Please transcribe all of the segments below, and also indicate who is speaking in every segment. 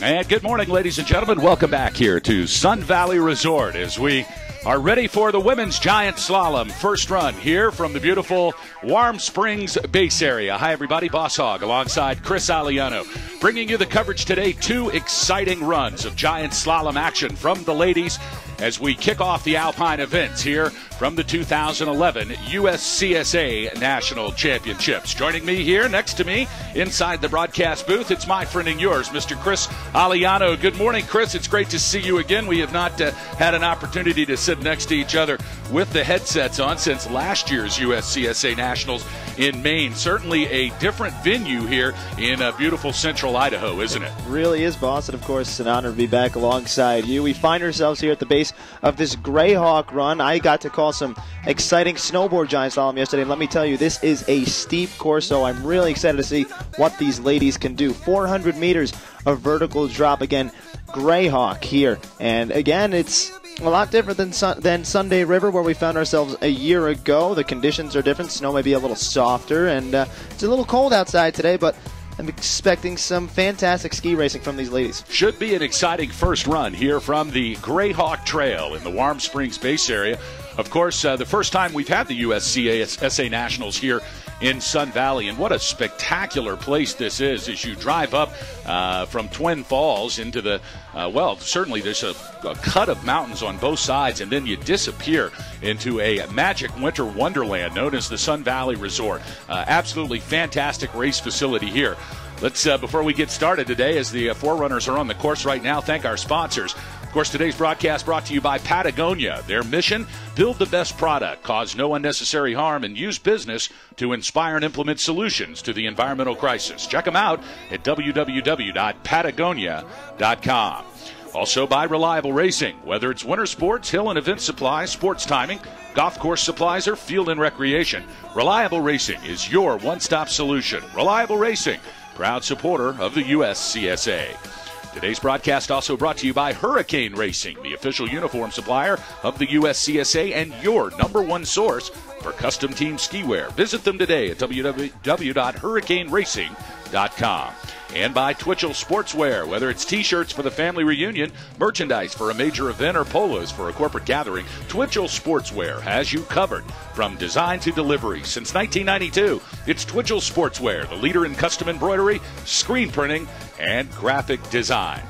Speaker 1: And good morning, ladies and gentlemen. Welcome back here to Sun Valley Resort as we are ready for the women's giant slalom first run here from the beautiful Warm Springs base area. Hi, everybody. Boss Hogg alongside Chris Aliano, bringing you the coverage today. Two exciting runs of giant slalom action from the ladies as we kick off the Alpine events here from the 2011 USCSA National Championships. Joining me here, next to me, inside the broadcast booth, it's my friend and yours, Mr. Chris Aliano. Good morning, Chris. It's great to see you again. We have not had an opportunity to sit next to each other with the headsets on since last year's USCSA Nationals in Maine. Certainly a different venue here in beautiful central Idaho, isn't it?
Speaker 2: It really is, boss. And, of course, it's an honor to be back alongside you. We find ourselves here at the base of this Greyhawk run. I got to call some exciting snowboard giant slalom yesterday, and let me tell you, this is a steep course, so I'm really excited to see what these ladies can do. 400 meters of vertical drop again, Greyhawk here, and again, it's a lot different than Sunday River, where we found ourselves a year ago. The conditions are different. Snow may be a little softer, and it's a little cold outside today, but I'm expecting some fantastic ski racing from these ladies.
Speaker 1: Should be an exciting first run here from the Greyhawk Trail in the Warm Springs base area. Of course, the first time we've had the USCSA Nationals here in Sun Valley, and what a spectacular place this is as you drive up from Twin Falls into the, certainly there's a cut of mountains on both sides, and then you disappear into a magic winter wonderland known as the Sun Valley Resort. Absolutely fantastic race facility here. Let's, before we get started today, as the forerunners are on the course right now, thank our sponsors. Of course, today's broadcast brought to you by Patagonia. Their mission, build the best product, cause no unnecessary harm, and use business to inspire and implement solutions to the environmental crisis. Check them out at www.patagonia.com. Also by Reliable Racing. Whether it's winter sports, hill and event supplies, sports timing, golf course supplies, or field and recreation, Reliable Racing is your one-stop solution. Reliable Racing, proud supporter of the USCSA. Today's broadcast also brought to you by Hurricane Racing, the official uniform supplier of the USCSA and your #1 source for custom team ski wear. Visit them today at www.hurricaneracing.com. And by Twitchell Sportswear, whether it's T-shirts for the family reunion, merchandise for a major event, or polos for a corporate gathering, Twitchell Sportswear has you covered from design to delivery. Since 1992, it's Twitchell Sportswear, the leader in custom embroidery, screen printing, and graphic design.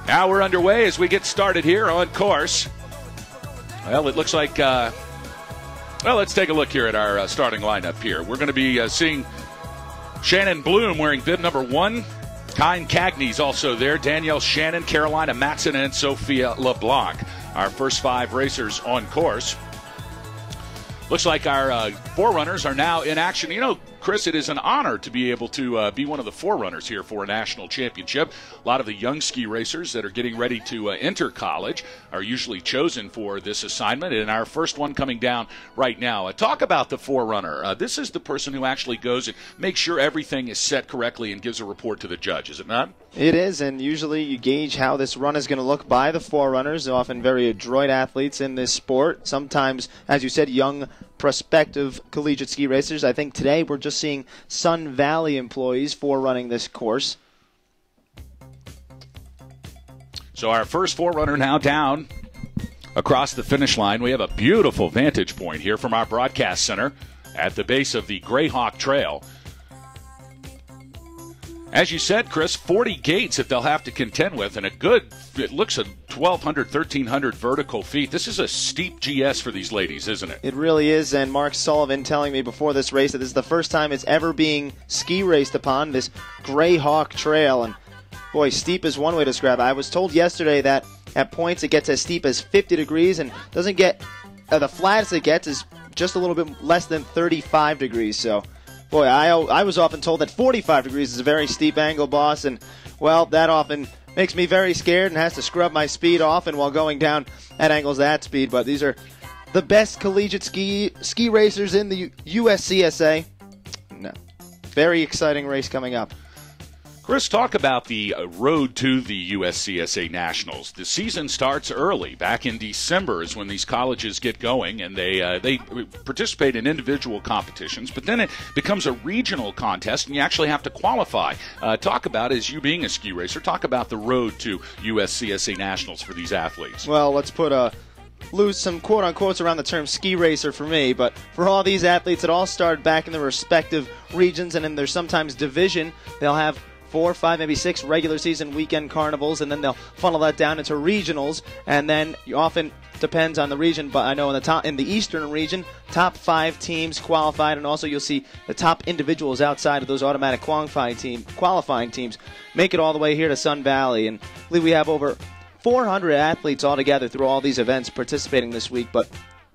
Speaker 1: Now we're underway as we get started here on course. Well, it looks like, let's take a look here at our starting lineup here. We're going to be seeing Shannon Bloom wearing bib number 1. Kine Cagney's also there. Danielle Shannon, Carolina Matson, and Sophia LeBlanc. Our first 5 racers on course. Looks like our forerunners are now in action. You know, Chris, it is an honor to be able to be one of the forerunners here for a national championship. A lot of the young ski racers that are getting ready to enter college are usually chosen for this assignment, and our first one coming down right now. Talk about the forerunner. This is the person who actually goes and makes sure everything is set correctly and gives a report to the judge, is it not?
Speaker 2: It is, and usually you gauge how this run is going to look by the forerunners, often very adroit athletes in this sport. Sometimes, as you said, young prospective collegiate ski racers. I think today we're just seeing Sun Valley employees forerunning this course.
Speaker 1: So our first forerunner now down across the finish line. We have a beautiful vantage point here from our broadcast center at the base of the Greyhawk Trail. As you said, Chris, 40 gates that they'll have to contend with, and it looks at 1,200, 1,300 vertical feet. This is a steep GS for these ladies, isn't it?
Speaker 2: It really is, and Mark Sullivan telling me before this race that this is the first time it's ever being ski raced upon, this Greyhawk Trail, and boy, steep is one way to describe it. I was told yesterday that at points it gets as steep as 50 degrees and doesn't get, the flattest it gets is just a little bit less than 35 degrees, so boy, I was often told that 45 degrees is a very steep angle, boss, and, well, that often makes me very scared and has to scrub my speed often while going down at angles that speed. But these are the best collegiate ski racers in the USCSA. No. Very exciting race coming up.
Speaker 1: Chris, talk about the road to the USCSA Nationals. The season starts early. Back in December is when these colleges get going, and they participate in individual competitions, but then it becomes a regional contest, and you actually have to qualify. Talk about, as you being a ski racer, talk about the road to USCSA Nationals for these athletes.
Speaker 2: Well, let's lose some quote-unquotes around the term ski racer for me, but for all these athletes, it all started back in their respective regions, and in their sometimes division, they'll have 4, 5, maybe 6 regular season weekend carnivals, and then they'll funnel that down into regionals, and then often depends on the region, but I know in the Eastern region, top 5 teams qualified, and also you'll see the top individuals outside of those automatic qualifying teams make it all the way here to Sun Valley, and I believe we have over 400 athletes altogether through all these events participating this week, but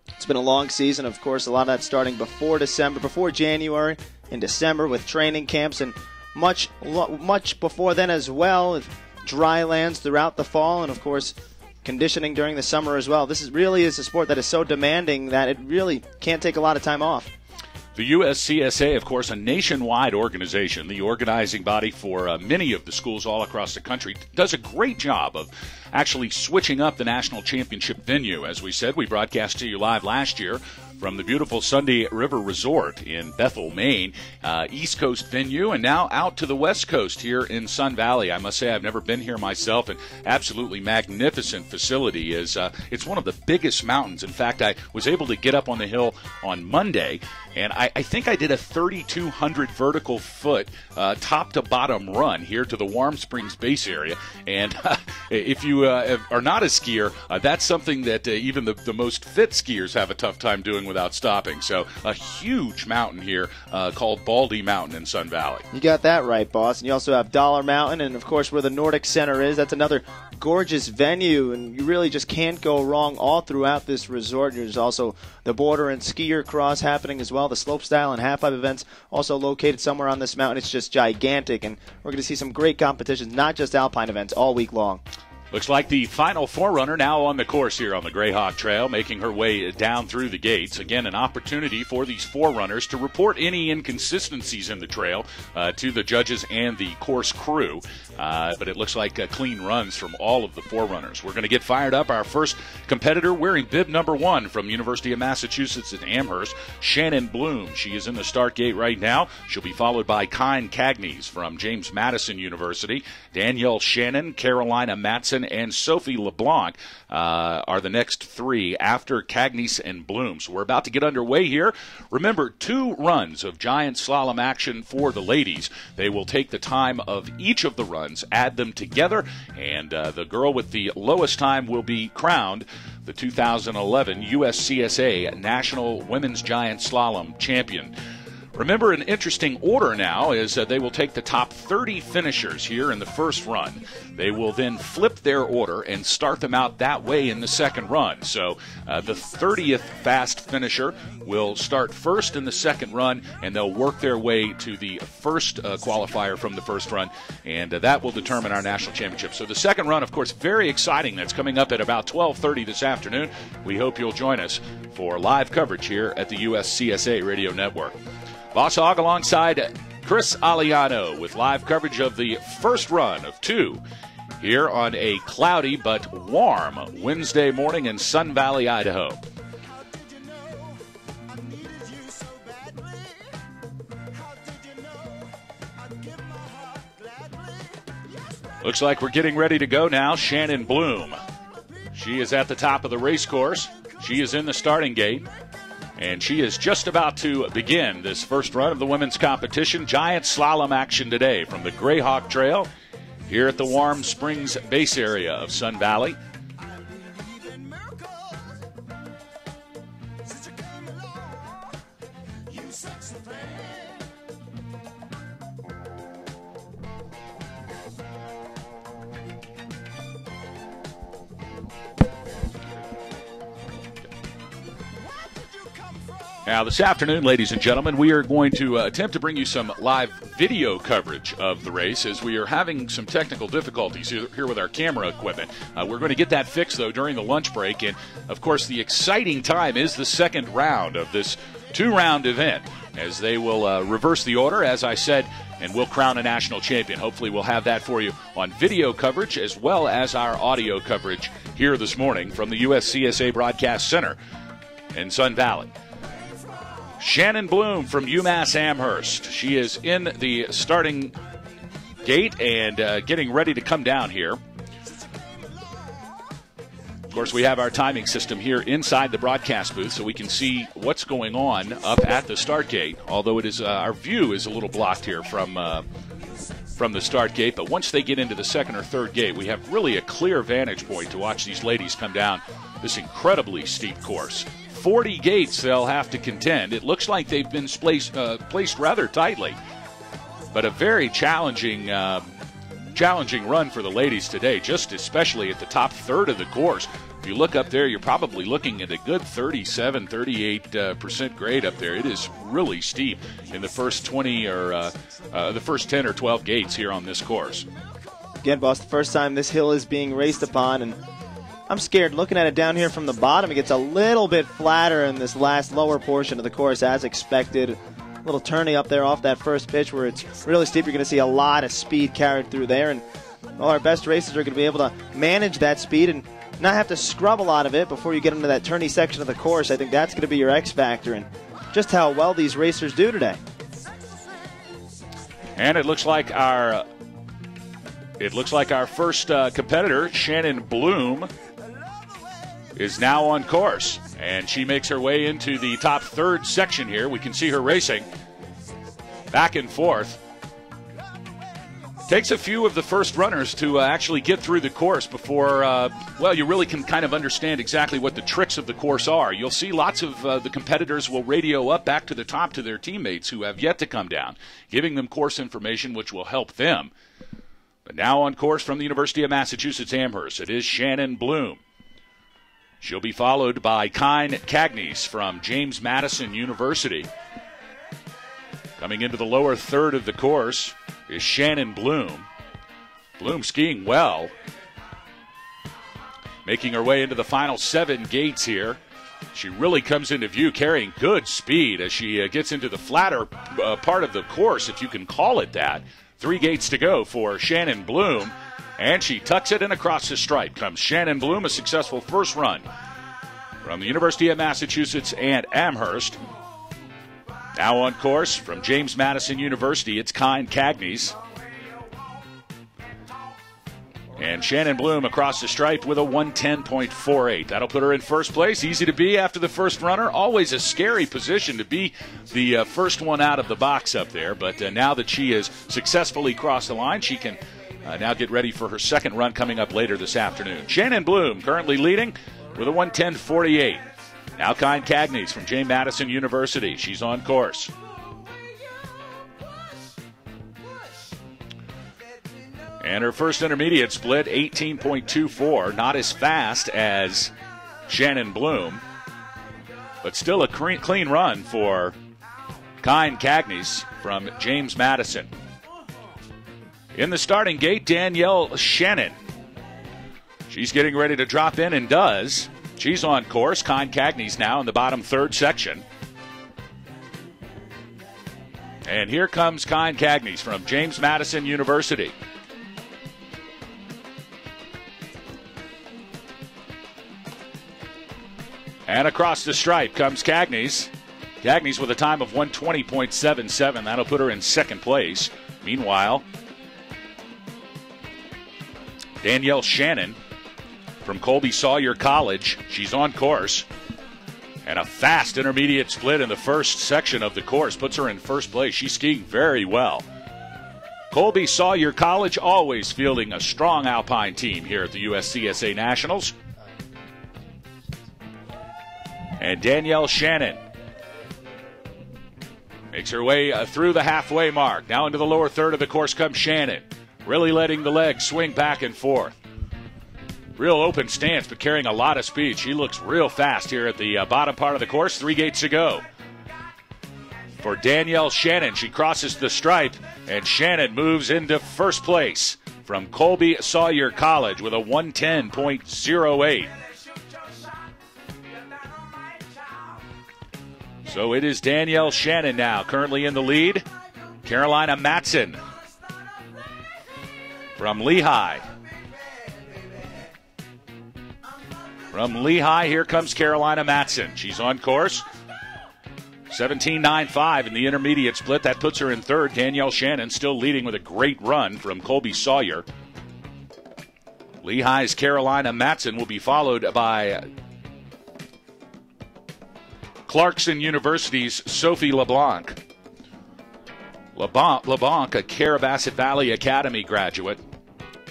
Speaker 2: it's been a long season. Of course, a lot of that starting before January, in December with training camps, and much before then as well, dry lands throughout the fall, and of course conditioning during the summer as well. This really is a sport that is so demanding that it really can't take a lot of time off.
Speaker 1: The USCSA, of course, a nationwide organization, the organizing body for many of the schools all across the country, does a great job of actually switching up the national championship venue. As we said, we broadcast to you live last year from the beautiful Sunday River Resort in Bethel, Maine, East Coast venue, and now out to the West Coast here in Sun Valley. I must say I've never been here myself, and absolutely magnificent facility. It's one of the biggest mountains. In fact, I was able to get up on the hill on Monday, and I think I did a 3,200 vertical foot top to bottom run here to the Warm Springs base area. And if you are not a skier, that's something that even the most fit skiers have a tough time doing without stopping. So a huge mountain here called Baldy Mountain in Sun Valley.
Speaker 2: You got that right, boss. And you also have Dollar Mountain, and of course where the Nordic Center is, that's another gorgeous venue, and you really just can't go wrong all throughout this resort. There's also the border and skier cross happening as well. The slopestyle and half-pipe events also located somewhere on this mountain. It's just gigantic, and we're going to see some great competitions, not just alpine events, all week long.
Speaker 1: Looks like the final forerunner now on the course here on the Grayhawk Trail, making her way down through the gates. Again, an opportunity for these forerunners to report any inconsistencies in the trail to the judges and the course crew. But it looks like clean runs from all of the forerunners. We're going to get fired up. Our first competitor wearing bib number 1 from University of Massachusetts at Amherst, Shannon Bloom. She is in the start gate right now. She'll be followed by Kyne Cagnes from James Madison University. Danielle Shannon, Carolina Matson, and Sophie LeBlanc are the next 3 after Cagnes and Bloom. So we're about to get underway here. Remember, 2 runs of giant slalom action for the ladies. They will take the time of each of the runs, add them together, and the girl with the lowest time will be crowned the 2011 USCSA National Women's Giant Slalom Champion. Remember, an interesting order now is they will take the top 30 finishers here in the first run. They will then flip their order and start them out that way in the second run. So the 30th fast finisher will start first in the second run, and they'll work their way to the first qualifier from the first run, and that will determine our national championship. So the second run, of course, very exciting. That's coming up at about 12:30 this afternoon. We hope you'll join us for live coverage here at the USCSA Radio Network. Boss Hogg alongside Chris Aliano with live coverage of the first run of 2 here on a cloudy but warm Wednesday morning in Sun Valley, Idaho. Looks like we're getting ready to go now. Shannon Bloom. She is at the top of the race course. She is in the starting gate. And she is just about to begin this first run of the women's competition. Giant slalom action today from the Grayhawk Trail here at the Warm Springs base area of Sun Valley. Now, this afternoon, ladies and gentlemen, we are going to attempt to bring you some live video coverage of the race as we are having some technical difficulties here with our camera equipment. We're going to get that fixed, though, during the lunch break. And, of course, the exciting time is the second round of this 2-round event. as they will reverse the order, as I said, and we'll crown a national champion. Hopefully we'll have that for you on video coverage as well as our audio coverage here this morning from the USCSA Broadcast Center in Sun Valley. Shannon Bloom from UMass Amherst. She is in the starting gate and getting ready to come down here. Of course, we have our timing system here inside the broadcast booth so we can see what's going on up at the start gate, although it is our view is a little blocked here from the start gate. But once they get into the second or third gate, we have really a clear vantage point to watch these ladies come down this incredibly steep course. 40 gates they'll have to contend. It looks like they've been placed rather tightly, but a very challenging run for the ladies today, just especially at the top third of the course. If you look up there, you're probably looking at a good 37, 38% grade up there. It is really steep in the first 20 or the first 10 or 12 gates here on this course.
Speaker 2: Again, boss, the first time this hill is being raced upon, and I'm scared looking at it down here from the bottom. It gets a little bit flatter in this last lower portion of the course as expected. A little turny up there off that first pitch where it's really steep. You're going to see a lot of speed carried through there, and all our best racers are going to be able to manage that speed and not have to scrub a lot of it before you get into that turny section of the course. I think that's going to be your X factor and just how well these racers do today.
Speaker 1: And it looks like our first competitor, Shannon Bloom, is now on course, and she makes her way into the top third section here. We can see her racing back and forth. Takes a few of the first runners to actually get through the course before, you really can kind of understand exactly what the tricks of the course are. You'll see lots of the competitors will radio up back to the top to their teammates who have yet to come down, giving them course information which will help them. But now on course from the University of Massachusetts Amherst, it is Shannon Bloom. She'll be followed by Kine Cagnes from James Madison University. Coming into the lower third of the course is Shannon Bloom. Bloom skiing well. Making her way into the final 7 gates here. She really comes into view carrying good speed as she gets into the flatter part of the course, if you can call it that. 3 gates to go for Shannon Bloom. And she tucks it in across the stripe. Comes Shannon Bloom, a successful first run from the University of Massachusetts and Amherst. Now on course from James Madison University, it's Kine Cagnes. And Shannon Bloom across the stripe with a 110.48. That'll put her in first place. Easy to be after the first runner. Always a scary position to be the first one out of the box up there. But now that she has successfully crossed the line, she can now get ready for her second run coming up later this afternoon. Shannon Bloom currently leading with a 110.48. Now Kine Cagnes from James Madison University. She's on course. And her first intermediate split, 18.24. Not as fast as Shannon Bloom, but still a clean run for Kine Cagnes from James Madison. In the starting gate, Danielle Shannon. She's getting ready to drop in and does. She's on course. Kine Cagnes now in the bottom third section. And here comes Kine Cagnes from James Madison University. And across the stripe comes Cagnes. Cagnes with a time of 120.77. That'll put her in second place. Meanwhile, Danielle Shannon from Colby Sawyer College. She's on course. And a fast intermediate split in the first section of the course puts her in first place. She's skiing very well. Colby Sawyer College always fielding a strong alpine team here at the USCSA Nationals. And Danielle Shannon makes her way through the halfway mark. Now into the lower third of the course comes Shannon. Really letting the legs swing back and forth. Real open stance, but carrying a lot of speed. She looks real fast here at the bottom part of the course. 3 gates to go. For Danielle Shannon, she crosses the stripe, and Shannon moves into first place from Colby Sawyer College with a 110.08. So it is Danielle Shannon now currently in the lead. Carolina Matson from Lehigh. From Lehigh, here comes Carolina Matson. She's on course. 17.95 in the intermediate split. That puts her in third. Danielle Shannon still leading with a great run from Colby Sawyer. Lehigh's Carolina Matson will be followed by Clarkson University's Sophie LeBlanc. LeBlanc, a Carabasset Valley Academy graduate,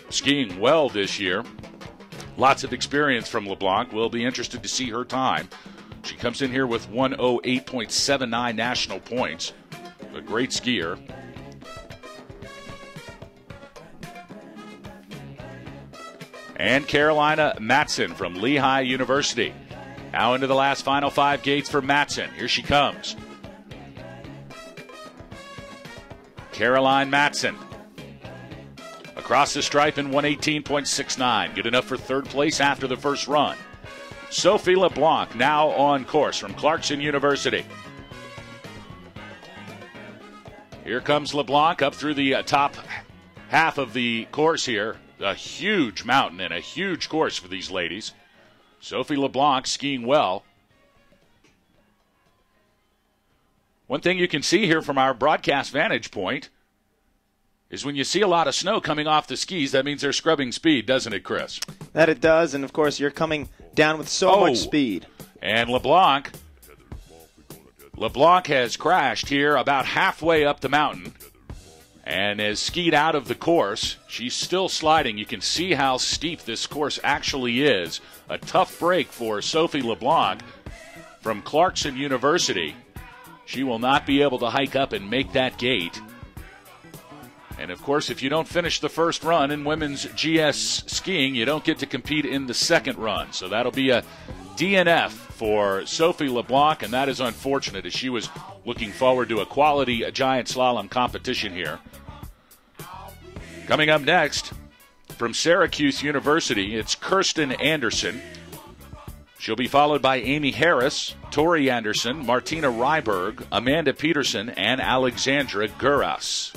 Speaker 1: skiing well this year. Lots of experience from LeBlanc. We'll be interested to see her time. She comes in here with 108.79 national points. A great skier. And Carolina Matson from Lehigh University. Now into the last final 5 gates for Matson. Here she comes. Caroline Matson. Across the stripe in 118.69. Good enough for third place after the first run. Sophie LeBlanc now on course from Clarkson University. Here comes LeBlanc up through the top half of the course here. A huge mountain and a huge course for these ladies. Sophie LeBlanc skiing well. One thing you can see here from our broadcast vantage point is when you see a lot of snow coming off the skis, that means they're scrubbing speed, doesn't it, Chris?
Speaker 2: That it does, and of course you're coming down with so much speed.
Speaker 1: And LeBlanc has crashed here about halfway up the mountain and has skied out of the course. She's still sliding. You can see how steep this course actually is. A tough break for Sophie LeBlanc from Clarkson University. She will not be able to hike up and make that gate. And, of course, if you don't finish the first run in women's GS skiing, you don't get to compete in the second run. So that'll be a DNF for Sophie LeBlanc, and that is unfortunate as she was looking forward to a quality giant slalom competition here. Coming up next, from Syracuse University, it's Kirsten Anderson. She'll be followed by Amy Harris, Tori Anderson, Martina Ryberg, Amanda Peterson, and Alexandra Guras.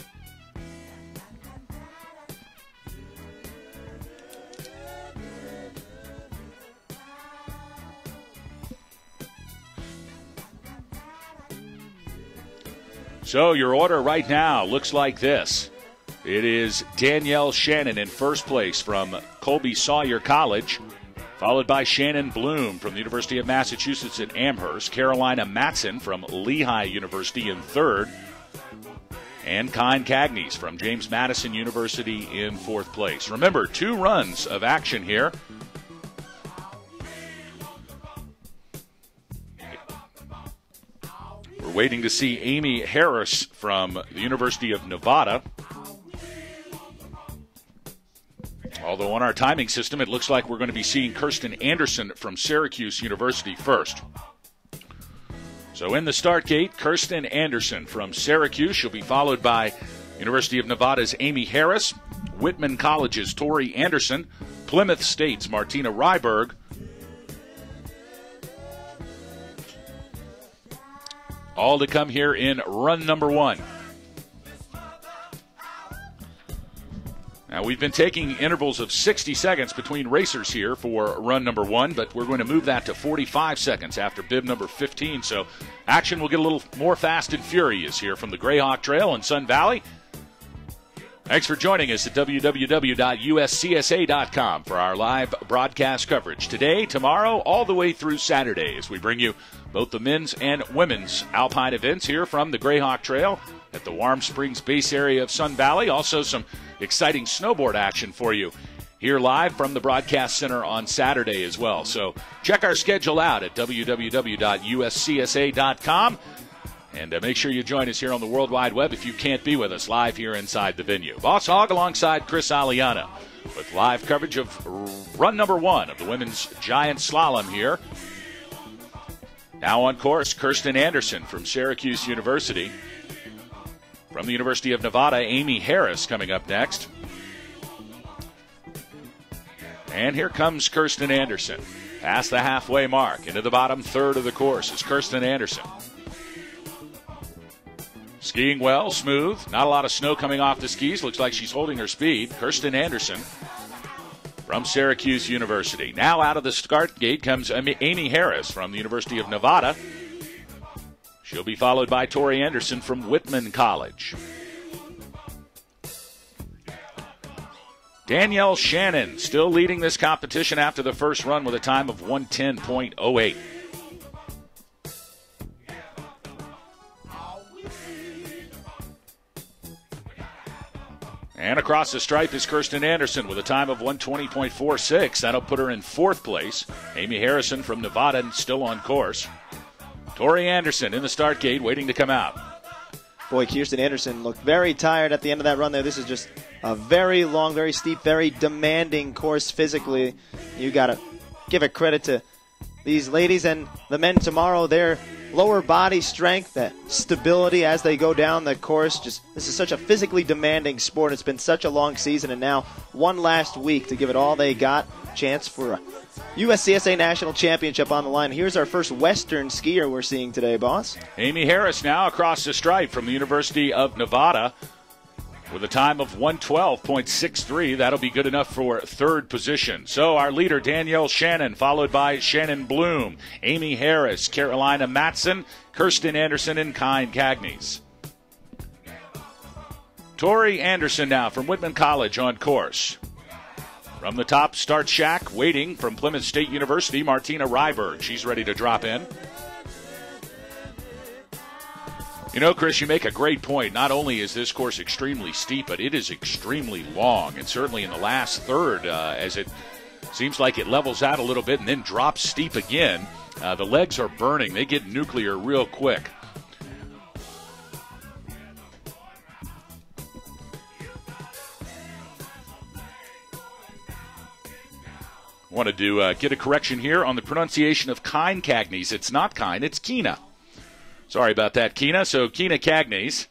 Speaker 1: So your order right now looks like this. It is Danielle Shannon in first place from Colby Sawyer College, followed by Shannon Bloom from the University of Massachusetts at Amherst, Carolina Matson from Lehigh University in third, and Kine Cagnes from James Madison University in fourth place. Remember, 2 runs of action here. We're waiting to see Amy Harris from the University of Nevada. Although on our timing system, it looks like we're going to be seeing Kirsten Anderson from Syracuse University first. So in the start gate, Kirsten Anderson from Syracuse. She'll be followed by University of Nevada's Amy Harris, Whitman College's Tori Anderson, Plymouth State's Martina Ryberg, all to come here in run number 1. Now, we've been taking intervals of 60 seconds between racers here for run number 1, but we're going to move that to 45 seconds after bib number 15. So action will get a little more fast and furious here from the Grayhawk Trail in Sun Valley. Thanks for joining us at www.uscsa.com for our live broadcast coverage today, tomorrow, all the way through Saturday as we bring you both the men's and women's alpine events here from the Grayhawk Trail at the Warm Springs base area of Sun Valley. Also some exciting snowboard action for you here live from the broadcast center on Saturday as well. So check our schedule out at www.uscsa.com. And make sure you join us here on the World Wide Web if you can't be with us live here inside the venue. Boss Hogg alongside Chris Aliana with live coverage of run number 1 of the women's giant slalom here. Now on course, Kirsten Anderson from Syracuse University. From the University of Nevada, Amy Harris coming up next. And here comes Kirsten Anderson. Past the halfway mark, into the bottom third of the course is Kirsten Anderson. Skiing well, smooth. Not a lot of snow coming off the skis. Looks like she's holding her speed. Kirsten Anderson from Syracuse University. Now out of the start gate comes Amy Harris from the University of Nevada. She'll be followed by Tori Anderson from Whitman College. Danielle Shannon still leading this competition after the first run with a time of 1:10.08. And across the stripe is Kirsten Anderson with a time of 1:20.46. That'll put her in fourth place. Amy Harrison from Nevada still on course. Tori Anderson in the start gate waiting to come out.
Speaker 2: Boy, Kirsten Anderson looked very tired at the end of that run there. This is just a very long, very steep, very demanding course physically. You got to give it credit to these ladies and the men tomorrow. Their lower body strength, that stability as they go down the course. This is such a physically demanding sport. It's been such a long season, and now one last week to give it all they got. Chance for a USCSA National Championship on the line. Here's our first Western skier we're seeing today, boss.
Speaker 1: Amy Harris now across the stripe from the University of Nevada with a time of 1:12.63. That'll be good enough for third position. So our leader, Danielle Shannon, followed by Shannon Bloom, Amy Harris, Carolina Matson, Kirsten Anderson, and Kine Cagnes. Tori Anderson now from Whitman College on course. From the top start shack, waiting from Plymouth State University, Martina Ryberg. She's ready to drop in. You know, Chris, you make a great point. Not only is this course extremely steep, but it is extremely long. And certainly in the last third, as it seems like it levels out a little bit and then drops steep again, the legs are burning. They get nuclear real quick. Wanted to get a correction here on the pronunciation of Kine Cagnes. It's not Kine, it's Kina. Sorry about that, Kina. So Kina Cagnes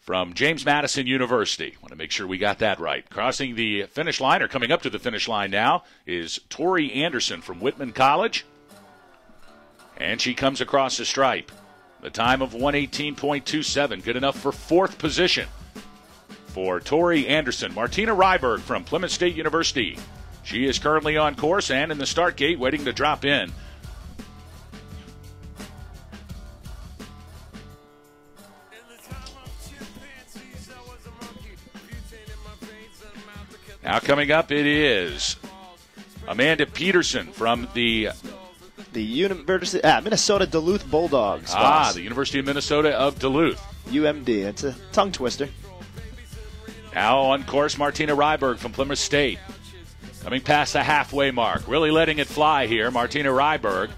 Speaker 1: from James Madison University. Want to make sure we got that right. Crossing the finish line, or coming up to the finish line now, is Tori Anderson from Whitman College. And she comes across the stripe. The time of 1:18.27. Good enough for fourth position for Tori Anderson. Martina Ryberg from Plymouth State University. She is currently on course and in the start gate waiting to drop in. Now coming up, it is Amanda Peterson from the
Speaker 2: Minnesota Duluth Bulldogs.
Speaker 1: The University of Minnesota of Duluth.
Speaker 2: UMD. It's a tongue twister.
Speaker 1: Now on course, Martina Ryberg from Plymouth State. Coming past the halfway mark. Really letting it fly here, Martina Ryberg.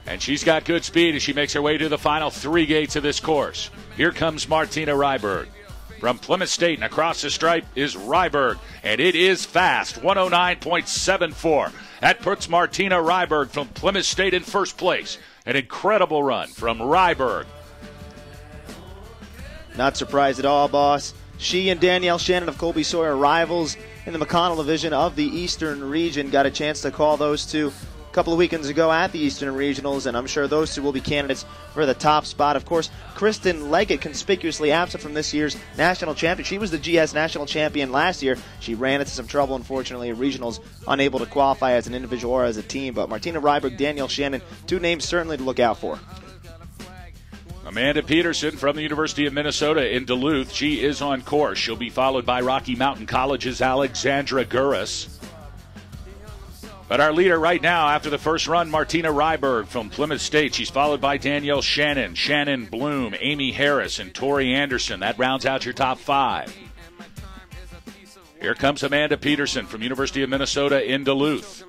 Speaker 1: And she's got good speed as she makes her way to the final three gates of this course. Here comes Martina Ryberg from Plymouth State, and across the stripe is Ryberg, and it is fast, 109.74. That puts Martina Ryberg from Plymouth State in first place. An incredible run from Ryberg.
Speaker 2: Not surprised at all, boss. She and Danielle Shannon of Colby Sawyer, rivals in the McConnell division of the Eastern region. Got a chance to call those two a couple of weekends ago at the Eastern Regionals, and I'm sure those two will be candidates for the top spot. Of course, Kristen Leggett, conspicuously absent from this year's national champion. She was the GS national champion last year. She ran into some trouble, unfortunately, at regionals, unable to qualify as an individual or as a team. But Martina Ryberg, Danielle Shannon, two names certainly to look out for.
Speaker 1: Amanda Peterson from the University of Minnesota in Duluth. She is on course. She'll be followed by Rocky Mountain College's Alexandra Gurris. But our leader right now after the first run, Martina Ryberg from Plymouth State. She's followed by Danielle Shannon, Shannon Bloom, Amy Harris, and Tori Anderson. That rounds out your top five. Here comes Amanda Peterson from University of Minnesota in Duluth.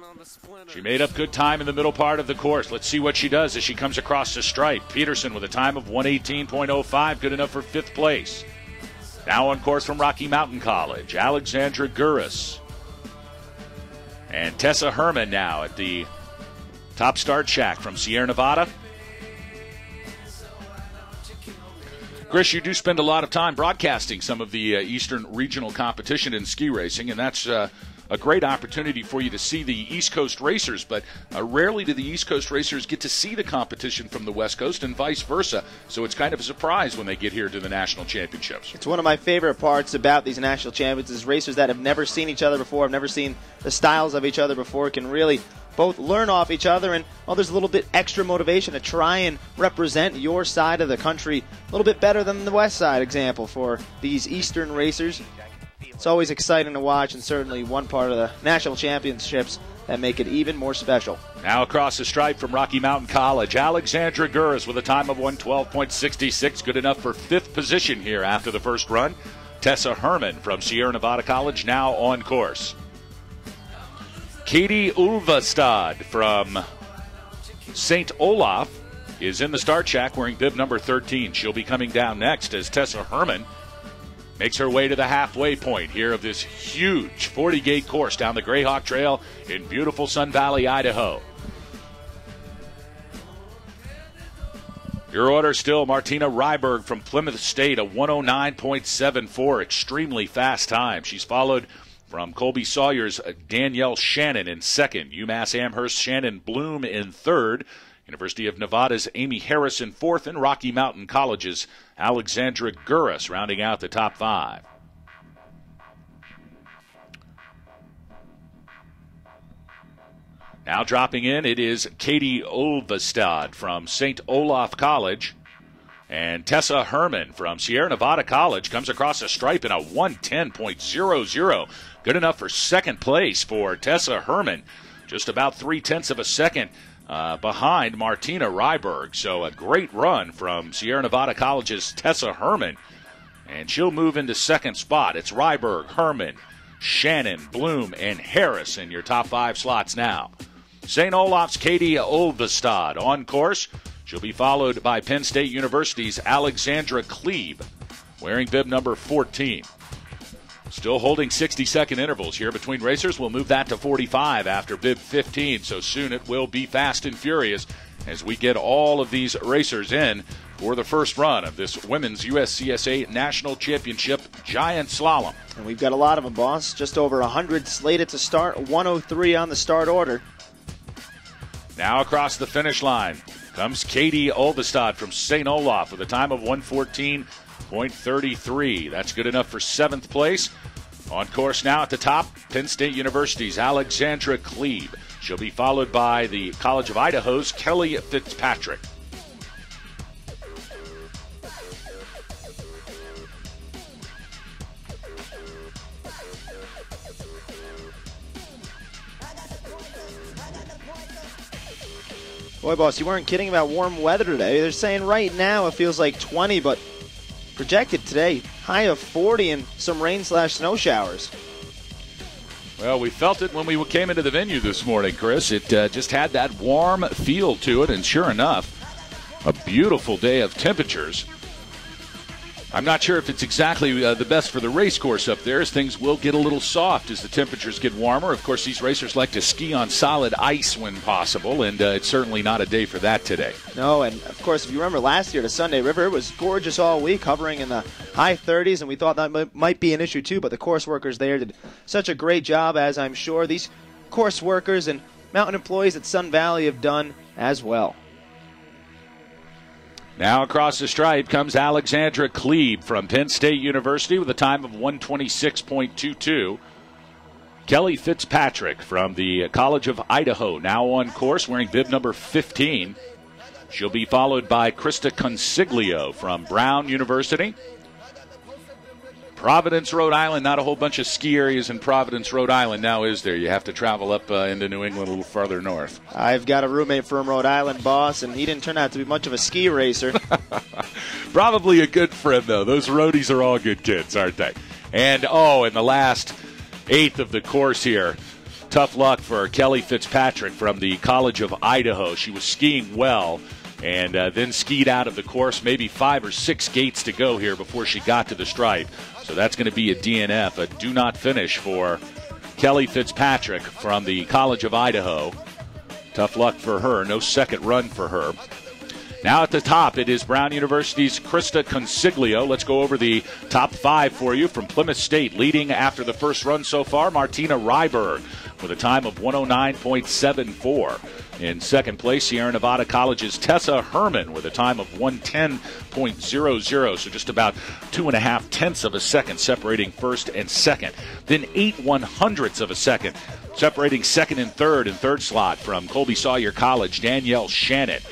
Speaker 1: She made up good time in the middle part of the course. Let's see what she does as she comes across the stripe. Peterson with a time of 1:18.05, good enough for fifth place. Now on course from Rocky Mountain College, Alexandra Gurris. And Tessa Herman now at the top start shack from Sierra Nevada. Chris, you do spend a lot of time broadcasting some of the Eastern Regional competition in ski racing, and that's a great opportunity for you to see the East Coast racers, but rarely do the East Coast racers get to see the competition from the West Coast and vice versa. So it's kind of a surprise when they get here to the national championships.
Speaker 2: It's one of my favorite parts about these national championships is racers that have never seen each other before, have never seen the styles of each other before, can really both learn off each other, and there's a little bit extra motivation to try and represent your side of the country a little bit better than the West Side example for these Eastern racers. It's always exciting to watch, and certainly one part of the national championships that make it even more special.
Speaker 1: Now across the stripe from Rocky Mountain College, Alexandra Gurris with a time of 1:12.66, good enough for 5th position here after the first run. Tessa Herman from Sierra Nevada College now on course. Katie Ulvestad from St. Olaf is in the start shack wearing bib number 13. She'll be coming down next as Tessa Herman makes her way to the halfway point here of this huge 40-gate course down the Greyhawk Trail in beautiful Sun Valley, Idaho. Your order still, Martina Ryberg from Plymouth State, a 109.74, extremely fast time. She's followed from Colby Sawyer's Danielle Shannon in second, UMass Amherst Shannon Bloom in third, University of Nevada's Amy Harris in fourth, and Rocky Mountain College's Alexandra Gurris rounding out the top 5. Now dropping in, it is Katie Ulvestad from St. Olaf College. And Tessa Herman from Sierra Nevada College comes across the stripe in a 1:10.00. Good enough for second place for Tessa Herman. Just about 0.3 of a second behind Martina Ryberg. So a great run from Sierra Nevada College's Tessa Herman. And she'll move into second spot. It's Ryberg, Herman, Shannon, Bloom, and Harris in your top 5 slots now. St. Olaf's Katie Ulvestad on course. She'll be followed by Penn State University's Alexandra Klebe, wearing bib number 14. Still holding 60-second intervals here between racers. We'll move that to 45 after bib 15, so soon it will be fast and furious as we get all of these racers in for the first run of this Women's USCSA National Championship Giant Slalom.
Speaker 2: And we've got a lot of them, boss. Just over 100 slated to start, 103 on the start order.
Speaker 1: Now across the finish line comes Katie Ulvestad from St. Olaf with a time of 1:14.33. That's good enough for 7th place. On course now at the top, Penn State University's Alexandra Klebe. She'll be followed by the College of Idaho's Kelly Fitzpatrick.
Speaker 2: Boy, boss, you weren't kidding about warm weather today. They're saying right now it feels like 20, but projected today, high of 40 and some rain/snow showers.
Speaker 1: Well, we felt it when we came into the venue this morning, Chris. It just had that warm feel to it, and sure enough, a beautiful day of temperatures. I'm not sure if it's exactly the best for the race course up there, as things will get a little soft as the temperatures get warmer. Of course, these racers like to ski on solid ice when possible, and it's certainly not a day for that today.
Speaker 2: No, and of course, if you remember last year to Sunday River, it was gorgeous all week, hovering in the high 30s, and we thought that might be an issue too, but the course workers there did such a great job, as I'm sure these course workers and mountain employees at Sun Valley have done as well.
Speaker 1: Now across the stripe comes Alexandra Klebe from Penn State University with a time of 1:26.22. Kelly Fitzpatrick from the College of Idaho now on course wearing bib number 15. She'll be followed by Krista Consiglio from Brown University. Providence, Rhode Island, not a whole bunch of ski areas in Providence, Rhode Island now, is there? You have to travel up into New England a little farther north.
Speaker 2: I've got a roommate from Rhode Island, boss, and he didn't turn out to be much of a ski racer.
Speaker 1: Probably a good friend, though. Those roadies are all good kids, aren't they? And, in the last 8th of the course here, tough luck for Kelly Fitzpatrick from the College of Idaho. She was skiing well and then skied out of the course, maybe 5 or 6 gates to go here before she got to the stripe. So that's going to be a DNF, a do not finish for Kelly Fitzpatrick from the College of Idaho. Tough luck for her, no second run for her. Now at the top, it is Brown University's Krista Consiglio. Let's go over the top 5 for you. From Plymouth State, leading after the first run so far, Martina Ryberg with a time of 109.74. In second place, Sierra Nevada College's Tessa Herman with a time of 110.00, so just about 2.5 tenths of a second separating first and second. Then 8/100ths of a second separating second and third slot from Colby Sawyer College, Danielle Shannon.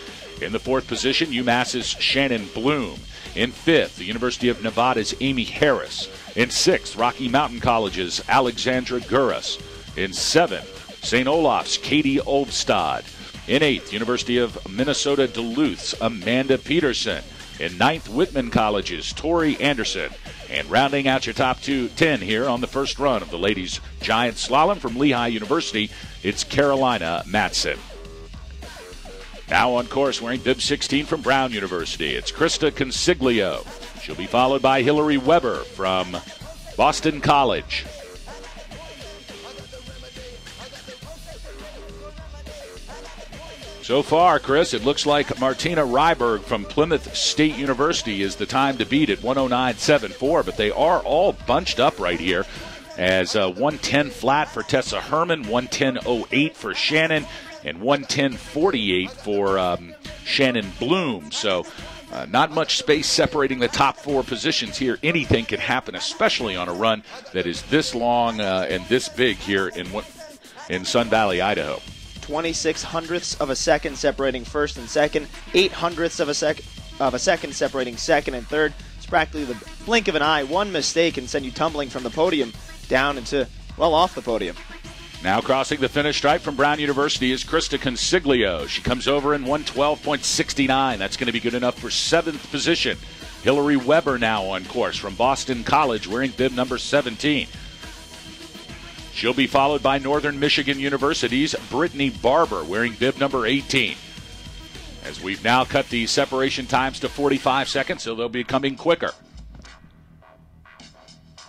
Speaker 1: In the fourth position, UMass's Shannon Bloom. In fifth, the University of Nevada's Amy Harris. In sixth, Rocky Mountain College's Alexandra Guras. In seventh, St. Olaf's Katie Olbstad. In eighth, University of Minnesota Duluth's Amanda Peterson. In ninth, Whitman College's Tori Anderson. And rounding out your top 10 here on the first run of the ladies' giant slalom from Lehigh University, it's Carolina Matson. Now on course, wearing bib 16 from Brown University, it's Krista Consiglio. She'll be followed by Hillary Weber from Boston College. So far, Chris, it looks like Martina Ryberg from Plymouth State University is the time to beat at 109.74, but they are all bunched up right here as 110 flat for Tessa Herman, 110.08 for Shannon, and 110.48 for Shannon Bloom. So not much space separating the top 4 positions here. Anything can happen, especially on a run that is this long and this big here in Sun Valley, Idaho.
Speaker 2: 26/100ths of a second separating first and second, 8/100ths of a second separating second and third. It's practically the blink of an eye. One mistake can send you tumbling from the podium down into, well, off the podium.
Speaker 1: Now crossing the finish stripe from Brown University is Krista Consiglio. She comes over in 112.69. That's going to be good enough for 7th position. Hillary Weber now on course from Boston College, wearing bib number 17. She'll be followed by Northern Michigan University's Brittany Barber, wearing bib number 18. As we've now cut the separation times to 45 seconds, so they'll be coming quicker.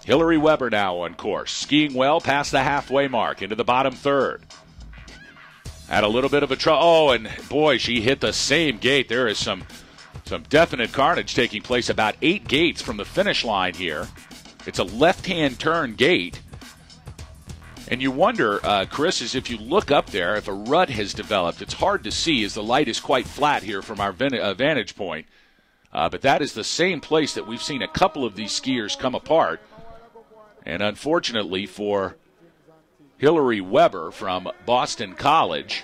Speaker 1: Hillary Weber now on course, skiing well past the halfway mark into the bottom third. Had a little bit of a trouble. Oh, and boy, she hit the same gate. There is some definite carnage taking place about 8 gates from the finish line here. It's a left-hand turn gate. And you wonder, Chris, is if you look up there, if a rut has developed. It's hard to see as the light is quite flat here from our vantage point. But that is the same place that we've seen a couple of these skiers come apart. And unfortunately for Hillary Weber from Boston College,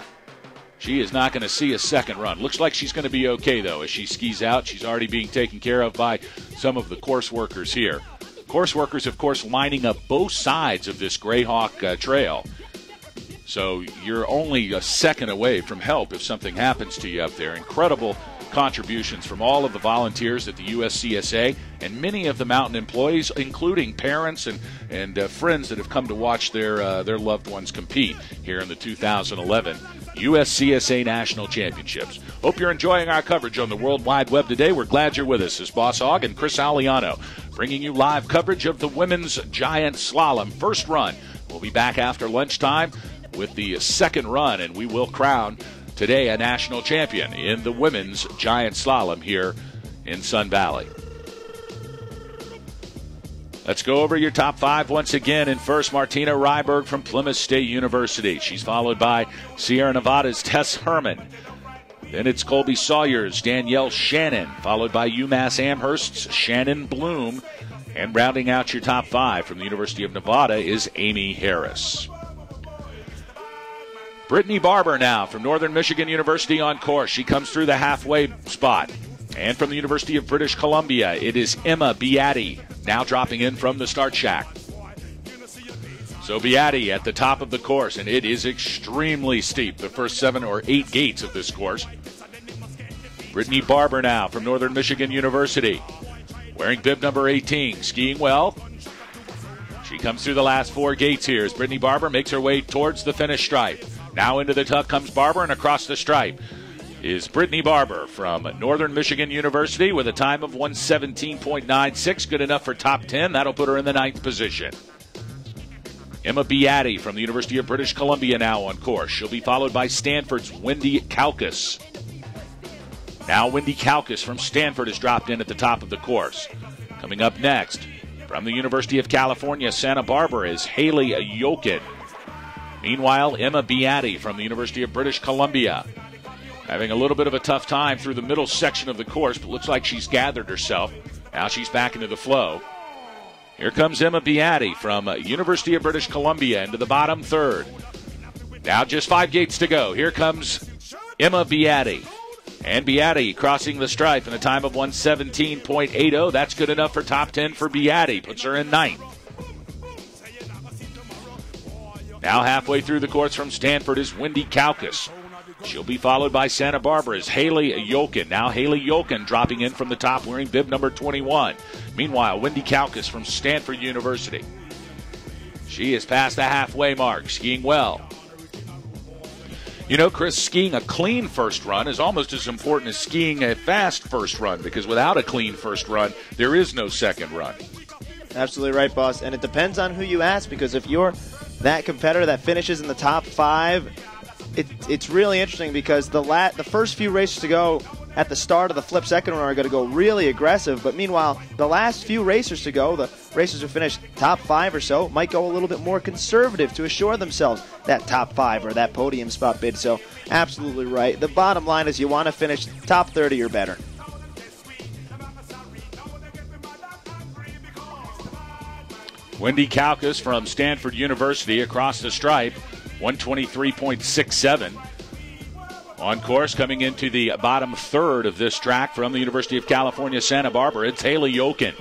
Speaker 1: she is not going to see a second run. Looks like she's going to be okay, though, as she skis out. She's already being taken care of by some of the course workers here. Course workers, of course, lining up both sides of this Greyhawk trail. So you're only a second away from help if something happens to you up there. Incredible contributions from all of the volunteers at the USCSA and many of the mountain employees, including parents and friends that have come to watch their loved ones compete here in the 2011 USCSA National Championships. Hope you're enjoying our coverage on the World Wide Web today. We're glad you're with us. This is Boss Hogg and Chris Aliano bringing you live coverage of the women's giant slalom first run. We'll be back after lunchtime with the second run, and we will crown today a national champion in the women's giant slalom here in Sun Valley. Let's go over your top 5 once again. In first, Martina Ryberg from Plymouth State University. She's followed by Sierra Nevada's Tess Herman. Then it's Colby Sawyer's Danielle Shannon, followed by UMass Amherst's Shannon Bloom. And rounding out your top 5 from the University of Nevada is Amy Harris. Brittany Barber now from Northern Michigan University on course. She comes through the halfway spot. And from the University of British Columbia, it is Emma Beatty, now dropping in from the start shack. So Beatty at the top of the course, and it is extremely steep, the first 7 or 8 gates of this course. Brittany Barber now from Northern Michigan University, wearing bib number 18, skiing well. She comes through the last 4 gates here as Brittany Barber makes her way towards the finish stripe. Now into the tuck comes Barber, and across the stripe is Brittany Barber from Northern Michigan University with a time of 117.96, good enough for top 10. That'll put her in the 9th position. Emma Beatty from the University of British Columbia now on course. She'll be followed by Stanford's Wendy Kalkus. Now Wendy Kalkas from Stanford has dropped in at the top of the course. Coming up next, from the University of California, Santa Barbara, is Haley Yokin. Meanwhile, Emma Beatty from the University of British Columbia, having a little bit of a tough time through the middle section of the course, but looks like she's gathered herself. Now she's back into the flow. Here comes Emma Beatty from University of British Columbia into the bottom third. Now just 5 gates to go. Here comes Emma Beatty. And Beatty crossing the stripe in a time of 1:17.80. That's good enough for top 10 for Beatty. Puts her in 9th. Now halfway through the course from Stanford is Wendy Kalkas. She'll be followed by Santa Barbara's Haley Yokin. Now Haley Yokin dropping in from the top wearing bib number 21. Meanwhile, Wendy Kalkas from Stanford University. She is past the halfway mark, skiing well. You know, Chris, skiing a clean first run is almost as important as skiing a fast first run, because without a clean first run, there is no second run.
Speaker 2: Absolutely right, boss. And it depends on who you ask, because if you're that competitor that finishes in the top 5, it's really interesting, because the first few races to go at the start of the flip second run are going to go really aggressive. But meanwhile, the last few racers to go, the racers who finish top 5 or so, might go a little bit more conservative to assure themselves that top 5 or that podium spot bid. So absolutely right. The bottom line is you want to finish top 30 or better.
Speaker 1: Wendy Kalkas from Stanford University across the stripe, 123.67. On course, coming into the bottom third of this track from the University of California, Santa Barbara, it's Haley Yokin.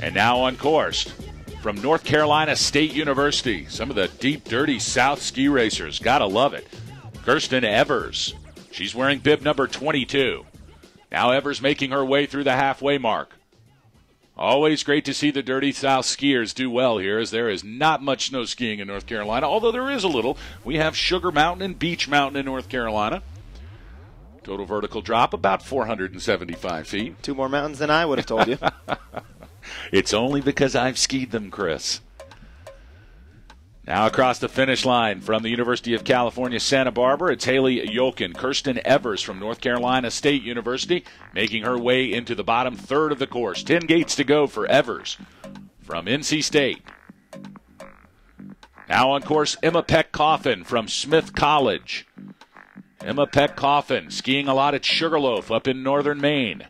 Speaker 1: And now on course from North Carolina State University, some of the deep, dirty South ski racers. Gotta love it. Kirsten Evers. She's wearing bib number 22. Now Evers making her way through the halfway mark. Always great to see the dirty South skiers do well here, as there is not much snow skiing in North Carolina, although there is a little. We have Sugar Mountain and Beach Mountain in North Carolina. Total vertical drop about 475 feet.
Speaker 2: 2 more mountains than I would have told you.
Speaker 1: It's only because I've skied them, Chris. Now across the finish line from the University of California, Santa Barbara, it's Haley Yokin. Kirsten Evers from North Carolina State University making her way into the bottom third of the course. 10 gates to go for Evers from NC State. Now on course, Emma Peck Coffin from Smith College. Emma Peck Coffin skiing a lot at Sugarloaf up in northern Maine.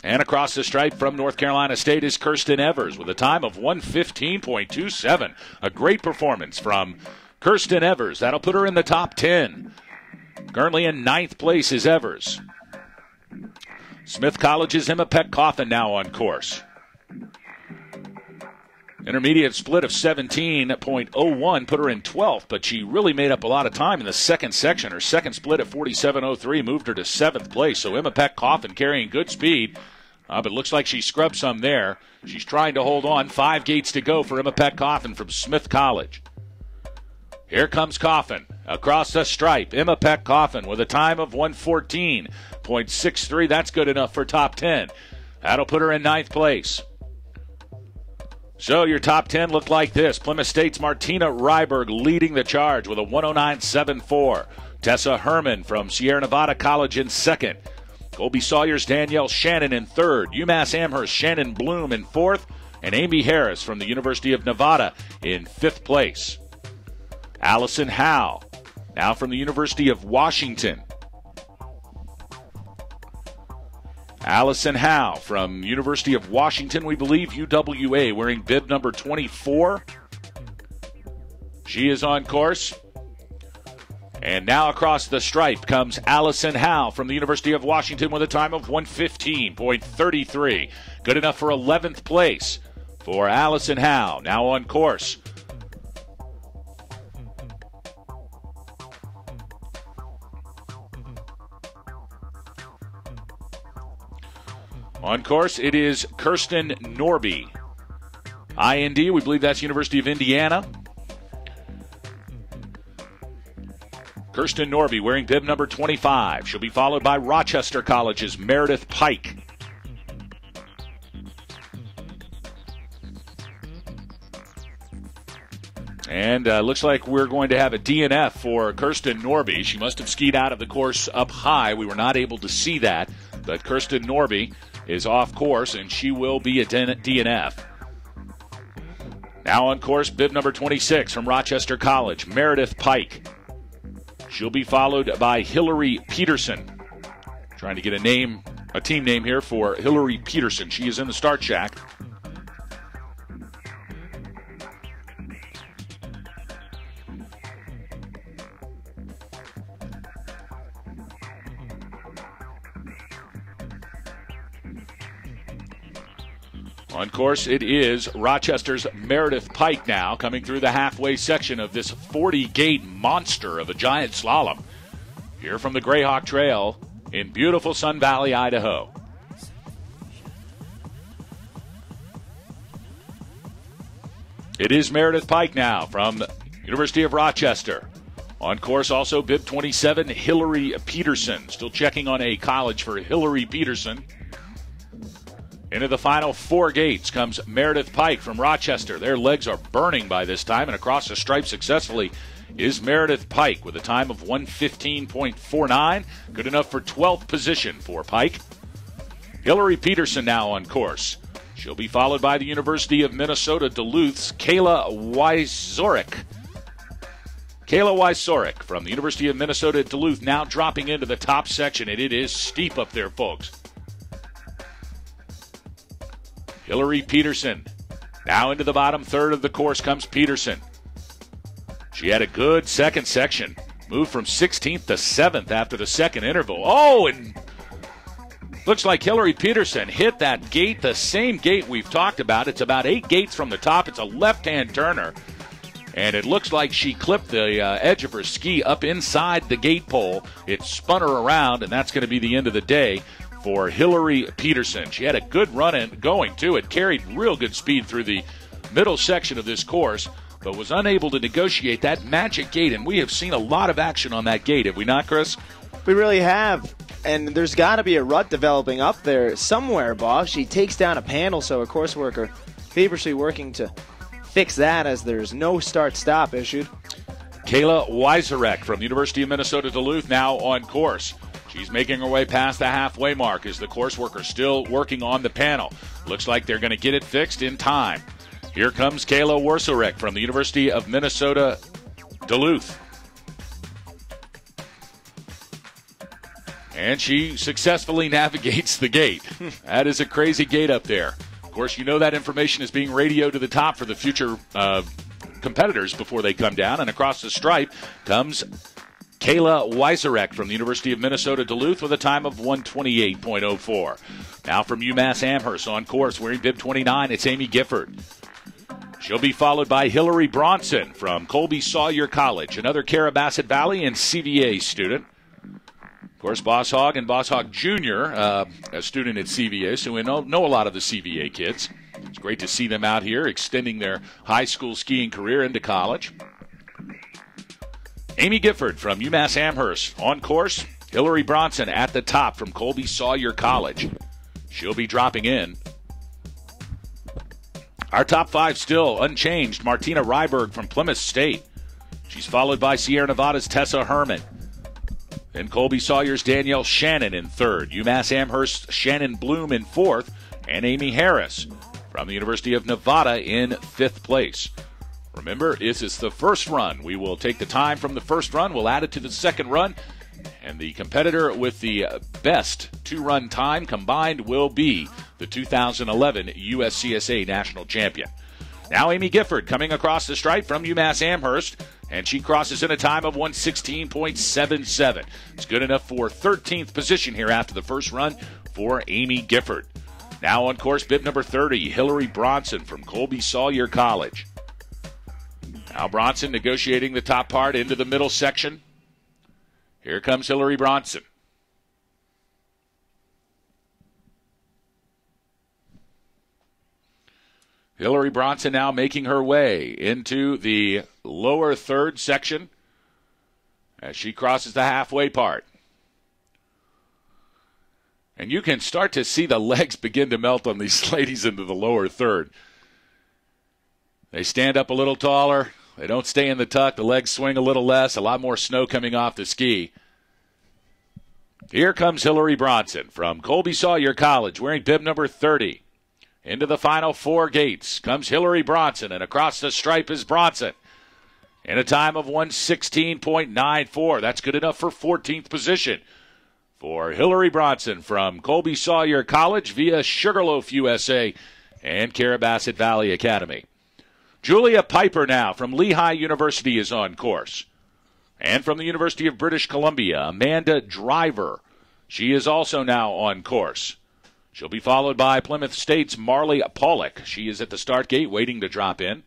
Speaker 1: And across the stripe from North Carolina State is Kirsten Evers with a time of 1:15.27. A great performance from Kirsten Evers. That'll put her in the top 10. Currently in 9th place is Evers. Smith College's Emma Peck Coffin now on course. Intermediate split of 17.01 put her in 12th, but she really made up a lot of time in the second section. Her second split at 47.03 moved her to 7th place. So Emma Peck Coffin carrying good speed, but it looks like she scrubbed some there. She's trying to hold on. 5 gates to go for Emma Peck Coffin from Smith College. Here comes Coffin across the stripe. Emma Peck Coffin with a time of 1:14.63. That's good enough for top 10. That'll put her in 9th place. So your top 10 look like this. Plymouth State's Martina Ryberg leading the charge with a 109.74. Tessa Herman from Sierra Nevada College in 2nd. Colby Sawyer's Danielle Shannon in 3rd. UMass Amherst Shannon Bloom in 4th. And Amy Harris from the University of Nevada in 5th place. Allison Howe, now from the University of Washington. Allison Howe from University of Washington, we believe UWA, wearing bib number 24. She is on course. And now across the stripe comes Allison Howe from the University of Washington with a time of 1:15.33. Good enough for 11th place for Allison Howe, now on course. On course, it is Kirsten Norby. IND, we believe that's University of Indiana. Kirsten Norby wearing bib number 25. She'll be followed by Rochester College's Meredith Pike. And looks like we're going to have a DNF for Kirsten Norby. She must have skied out of the course up high. We were not able to see that. But Kirsten Norby is off course, and she will be a DNF. Now on course, bib number 26 from Rochester College, Meredith Pike. She'll be followed by Hillary Peterson. Trying to get a team name here for Hillary Peterson. She is in the start shack. On course, it is Rochester's Meredith Pike now coming through the halfway section of this 40-gate monster of a giant slalom. Here from the Grayhawk Trail in beautiful Sun Valley, Idaho. It is Meredith Pike now from the University of Rochester. On course also bib 27, Hillary Peterson. Still checking on a college for Hillary Peterson. Into the final 4 gates comes Meredith Pike from Rochester. Their legs are burning by this time, and across the stripe successfully is Meredith Pike with a time of 1:15.49. Good enough for 12th position for Pike. Hillary Peterson now on course. She'll be followed by the University of Minnesota Duluth's Kayla Wysorek. Kayla Wysorek from the University of Minnesota Duluth now dropping into the top section, and it is steep up there, folks. Hillary Peterson. Now into the bottom third of the course comes Peterson. She had a good second section. Moved from 16th to 7th after the second interval. Oh, and looks like Hillary Peterson hit that gate, the same gate we've talked about. It's about 8 gates from the top. It's a left-hand turner. And it looks like she clipped the edge of her ski up inside the gate pole. It spun her around, and that's going to be the end of the day for Hillary Peterson. She had a good run and going, too. It carried real good speed through the middle section of this course, but was unable to negotiate that magic gate, and we have seen a lot of action on that gate, have we not, Chris?
Speaker 2: We really have, and there's got to be a rut developing up there somewhere, boss. She takes down a panel, so a course worker feverishly working to fix that as there's no start-stop issued.
Speaker 1: Kayla Wysorek from the University of Minnesota Duluth now on course. She's making her way past the halfway mark as the course worker still working on the panel. Looks like they're going to get it fixed in time. Here comes Kayla Wysorek from the University of Minnesota Duluth. And she successfully navigates the gate. That is a crazy gate up there. Of course, you know that information is being radioed to the top for the future competitors before they come down. And across the stripe comes Kayla Wysorek from the University of Minnesota Duluth with a time of 1:28.04. Now from UMass Amherst on course wearing bib 29, it's Amy Gifford. She'll be followed by Hillary Bronson from Colby Sawyer College, another Carrabassett Valley and CVA student. Of course, Boss Hogg and Boss Hogg Jr., a student at CVA, so we know a lot of the CVA kids. It's great to see them out here extending their high school skiing career into college. Amy Gifford from UMass Amherst on course. Hillary Bronson at the top from Colby Sawyer College. She'll be dropping in. Our top 5 still unchanged. Martina Ryberg from Plymouth State. She's followed by Sierra Nevada's Tessa Herman. Then Colby Sawyer's Danielle Shannon in 3rd. UMass Amherst Shannon Bloom in 4th. And Amy Harris from the University of Nevada in 5th place. Remember, this is the first run. We will take the time from the first run. We'll add it to the second run. And the competitor with the best 2-run time combined will be the 2011 USCSA National Champion. Now Amy Gifford coming across the stripe from UMass Amherst, and she crosses in a time of 1:16.77. It's good enough for 13th position here after the first run for Amy Gifford. Now on course, bib number 30, Hillary Bronson from Colby Sawyer College. Now Bronson negotiating the top part into the middle section. Here comes Hillary Bronson. Hillary Bronson now making her way into the lower third section as she crosses the halfway part. And you can start to see the legs begin to melt on these ladies into the lower third. They stand up a little taller. They don't stay in the tuck. The legs swing a little less. A lot more snow coming off the ski. Here comes Hillary Bronson from Colby Sawyer College, wearing bib number 30. Into the final 4 gates comes Hillary Bronson, and across the stripe is Bronson. In a time of 1:16.94. That's good enough for 14th position for Hillary Bronson from Colby Sawyer College via Sugarloaf USA and Carrabassett Valley Academy. Julia Piper now from Lehigh University is on course. And from the University of British Columbia, Amanda Driver. She is also now on course. She'll be followed by Plymouth State's Marley Pollock. She is at the start gate waiting to drop in.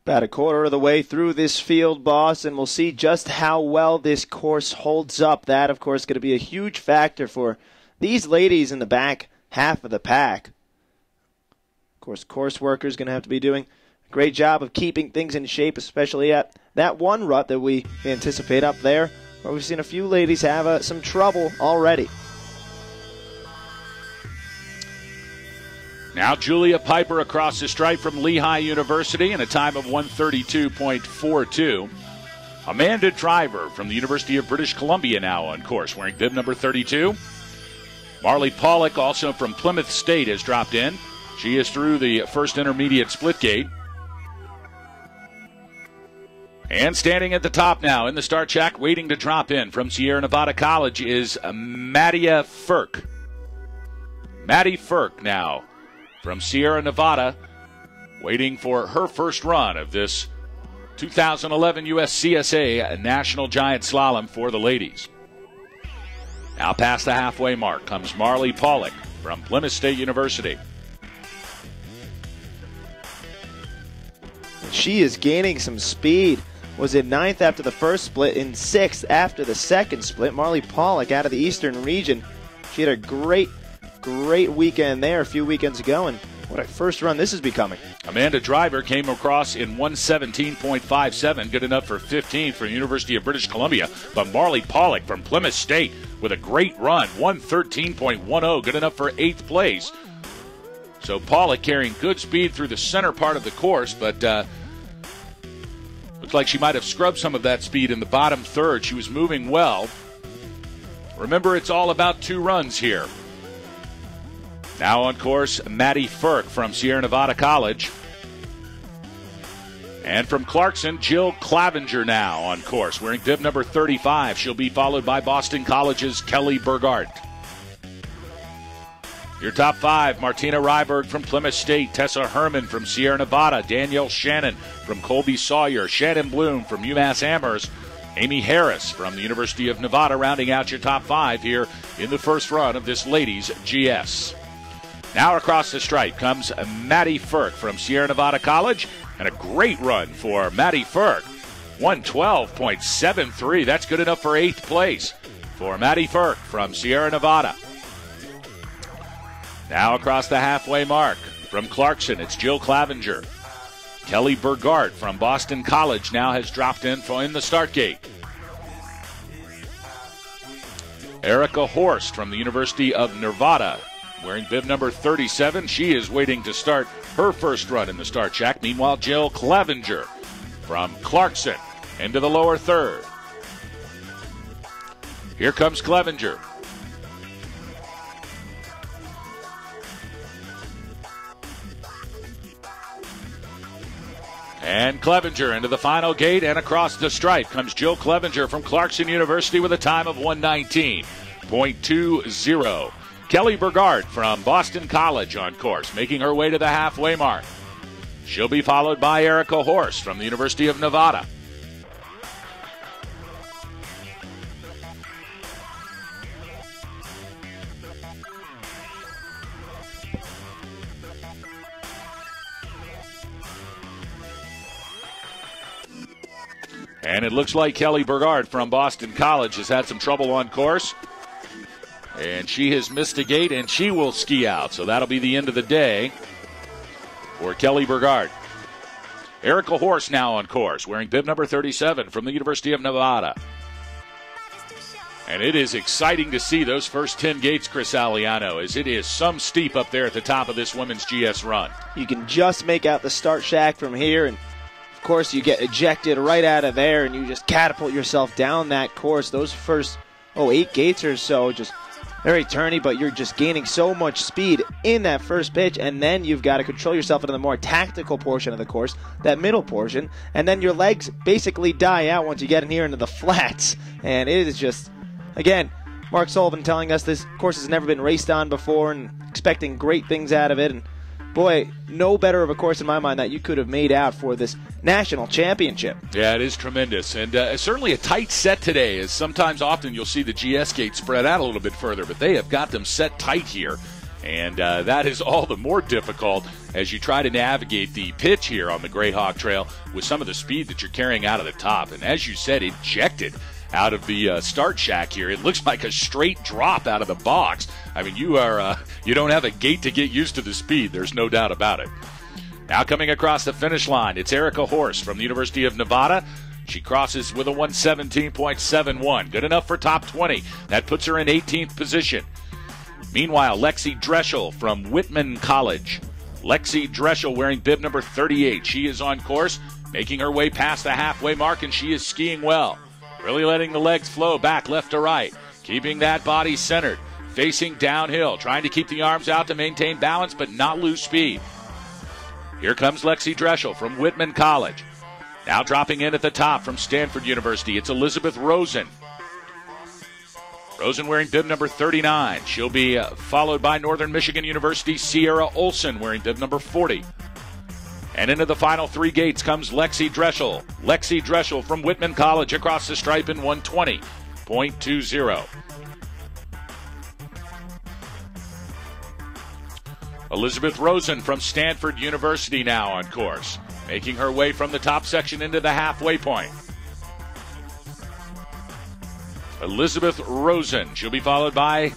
Speaker 2: About a quarter of the way through this field, boss, and we'll see just how well this course holds up. That, of course, going to be a huge factor for these ladies in the back half of the pack. Of course workers going to have to be doing a great job of keeping things in shape, especially at that one rut that we anticipate up there, where we've seen a few ladies have some trouble already.
Speaker 1: Now Julia Piper across the stripe from Lehigh University in a time of 1:32.42. Amanda Driver from the University of British Columbia now on course, wearing bib number 32. Marley Pollock, also from Plymouth State, has dropped in. She is through the first intermediate split gate. And standing at the top now in the start check, waiting to drop in from Sierra Nevada College is Maddie Firk. Maddie Firk now from Sierra Nevada, waiting for her first run of this 2011 USCSA National Giant Slalom for the ladies. Now past the halfway mark comes Marley Pollock from Plymouth State University.
Speaker 2: She is gaining some speed. Was in 9th after the first split, in 6th after the second split. Marley Pollock out of the Eastern region. She had a great weekend there a few weekends ago, and what a first run this is becoming.
Speaker 1: Amanda Driver came across in 1:17.57, good enough for 15th from University of British Columbia. But Marley Pollock from Plymouth State with a great run, 1:13.10, good enough for 8th place. So Pollock carrying good speed through the center part of the course, but looks like she might have scrubbed some of that speed in the bottom third. She was moving well. Remember, it's all about 2 runs here. Now on course, Maddie Firk from Sierra Nevada College. And from Clarkson, Jill Clavenger now on course, wearing bib number 35. She'll be followed by Boston College's Kelly Burgart. Your top 5, Martina Ryberg from Plymouth State, Tessa Herman from Sierra Nevada, Danielle Shannon from Colby Sawyer, Shannon Bloom from UMass Amherst, Amy Harris from the University of Nevada, rounding out your top 5 here in the first run of this ladies' GS. Now across the stripe comes Maddie Firk from Sierra Nevada College, and a great run for Maddie Firk. 1:12.73. That's good enough for 8th place for Maddie Firk from Sierra Nevada. Now across the halfway mark from Clarkson, it's Jill Clavenger. Kelly Burgart from Boston College now has dropped in the start gate. Erica Horst from the University of Nevada, wearing bib number 37. She is waiting to start her first run in the start check. Meanwhile, Jill Clavenger from Clarkson into the lower third. Here comes Clavenger. And Clevenger into the final gate, and across the stripe comes Jill Clevenger from Clarkson University with a time of 1:19.20. Kelly Burgart from Boston College on course, making her way to the halfway mark. She'll be followed by Erica Horst from the University of Nevada. And it looks like Kelly Burgart from Boston College has had some trouble on course. And she has missed a gate, and she will ski out. So that'll be the end of the day for Kelly Burgart. Erica Horst now on course, wearing bib number 37 from the University of Nevada. And it is exciting to see those first 10 gates, Chris Aliano, as it is some steep up there at the top of this women's GS run.
Speaker 2: You can just make out the start shack from here, and of course you get ejected right out of there, and you just catapult yourself down that course. Those first 8 gates or so, just very turny, but you're just gaining so much speed in that first pitch, and then you've got to control yourself into the more tactical portion of the course, that middle portion, and then your legs basically die out once you get in here into the flats. And it is just, again, Mark Sullivan telling us this course has never been raced on before and expecting great things out of it. And boy, no better of a course in my mind that you could have made out for this national championship.
Speaker 1: Yeah, it is tremendous. And certainly a tight set today, as often you'll see the GS gate spread out a little bit further, but they have got them set tight here. And that is all the more difficult as you try to navigate the pitch here on the Grayhawk Trail with some of the speed that you're carrying out of the top. And as you said, ejected out of the start shack here. It looks like a straight drop out of the box. I mean, you don't have a gate to get used to the speed. There's no doubt about it. Now coming across the finish line, it's Erica Horse from the University of Nevada. She crosses with a 117.71. Good enough for top 20. That puts her in 18th position. Meanwhile, Lexi Dreschel from Whitman College. Lexi Dreschel wearing bib number 38. She is on course, making her way past the halfway mark, and she is skiing well. Really letting the legs flow back left to right, keeping that body centered, facing downhill, trying to keep the arms out to maintain balance but not lose speed. Here comes Lexi Dreschel from Whitman College. Now dropping in at the top from Stanford University, it's Elizabeth Rosen. Rosen wearing bib number 39. She'll be followed by Northern Michigan University Sierra Olson wearing bib number 40. And into the final 3 gates comes Lexi Dreschel. Lexi Dreschel from Whitman College across the stripe in 120.20. Elizabeth Rosen from Stanford University now on course, making her way from the top section into the halfway point. Elizabeth Rosen. She'll be followed by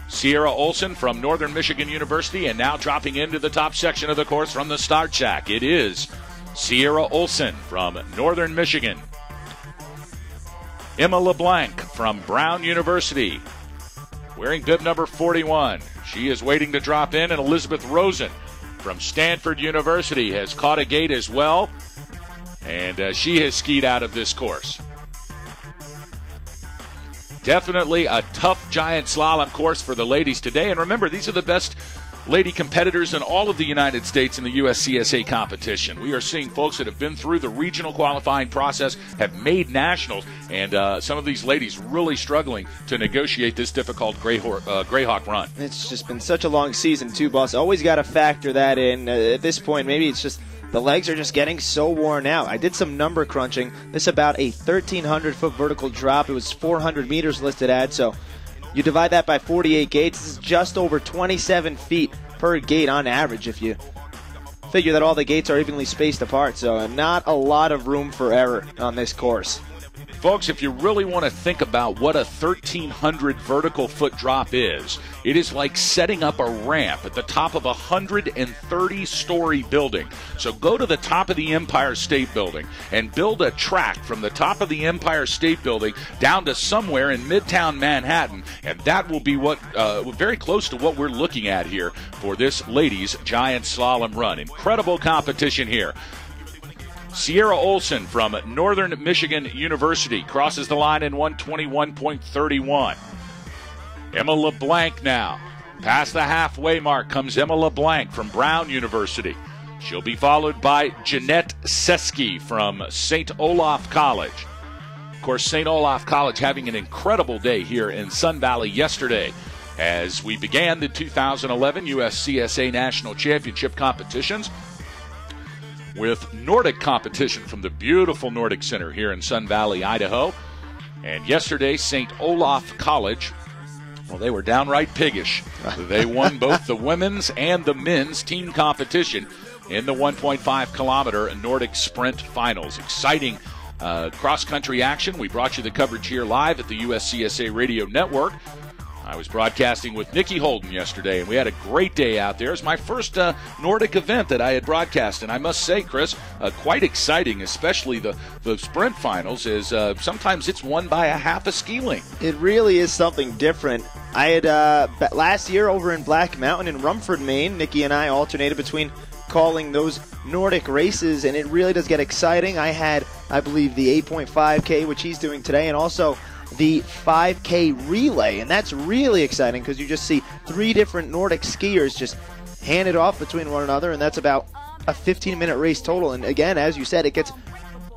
Speaker 1: Sierra Olson from Northern Michigan University, and now dropping into the top section of the course from the start shack, it is Sierra Olson from Northern Michigan. Emma LeBlanc from Brown University, wearing bib number 41. She is waiting to drop in, and Elizabeth Rosen from Stanford University has caught a gate as well, and she has skied out of this course. Definitely a tough giant slalom course for the ladies today. And remember, these are the best lady competitors in all of the United States in the USCSA competition. We are seeing folks that have been through the regional qualifying process, have made nationals, and some of these ladies really struggling to negotiate this difficult Grayhawk run.
Speaker 2: It's just been such a long season, too, boss. Always got to factor that in. At this point, maybe it's just the legs are just getting so worn out. I did some number crunching. This is about a 1,300-foot vertical drop. It was 400 meters listed at, so you divide that by 48 gates. This is just over 27 feet per gate on average if you figure that all the gates are evenly spaced apart. So not a lot of room for error on this course.
Speaker 1: Folks, if you really want to think about what a 1,300 vertical foot drop is, it is like setting up a ramp at the top of a 130-story building. So go to the top of the Empire State Building and build a track from the top of the Empire State Building down to somewhere in Midtown Manhattan, and that will be what very close to what we're looking at here for this ladies' giant slalom run. Incredible competition here. Sierra Olson from Northern Michigan University crosses the line in 121.31. Emma LeBlanc now. Past the halfway mark comes Emma LeBlanc from Brown University. She'll be followed by Jeanette Seski from St. Olaf College. Of course, St. Olaf College having an incredible day here in Sun Valley yesterday as we began the 2011 USCSA National Championship competitions with Nordic competition from the beautiful Nordic Center here in Sun Valley, Idaho. And yesterday, St. Olaf College, well, they were downright piggish. They won both the women's and the men's team competition in the 1.5-kilometer Nordic Sprint Finals. Exciting cross-country action. We brought you the coverage here live at the USCSA Radio Network. I was broadcasting with Nikki Holden yesterday, and we had a great day out there. It was my first Nordic event that I had broadcast, and I must say, Chris, quite exciting, especially the sprint finals, is sometimes it's won by a half a ski length.
Speaker 2: It really is something different. I had last year over in Black Mountain in Rumford, Maine, Nikki and I alternated between calling those Nordic races, and it really does get exciting. I had, I believe, the 8.5K, which he's doing today, and also the 5K relay, and that's really exciting because you just see 3 different Nordic skiers just hand it off between one another, and that's about a 15-minute race total. And again, as you said, it gets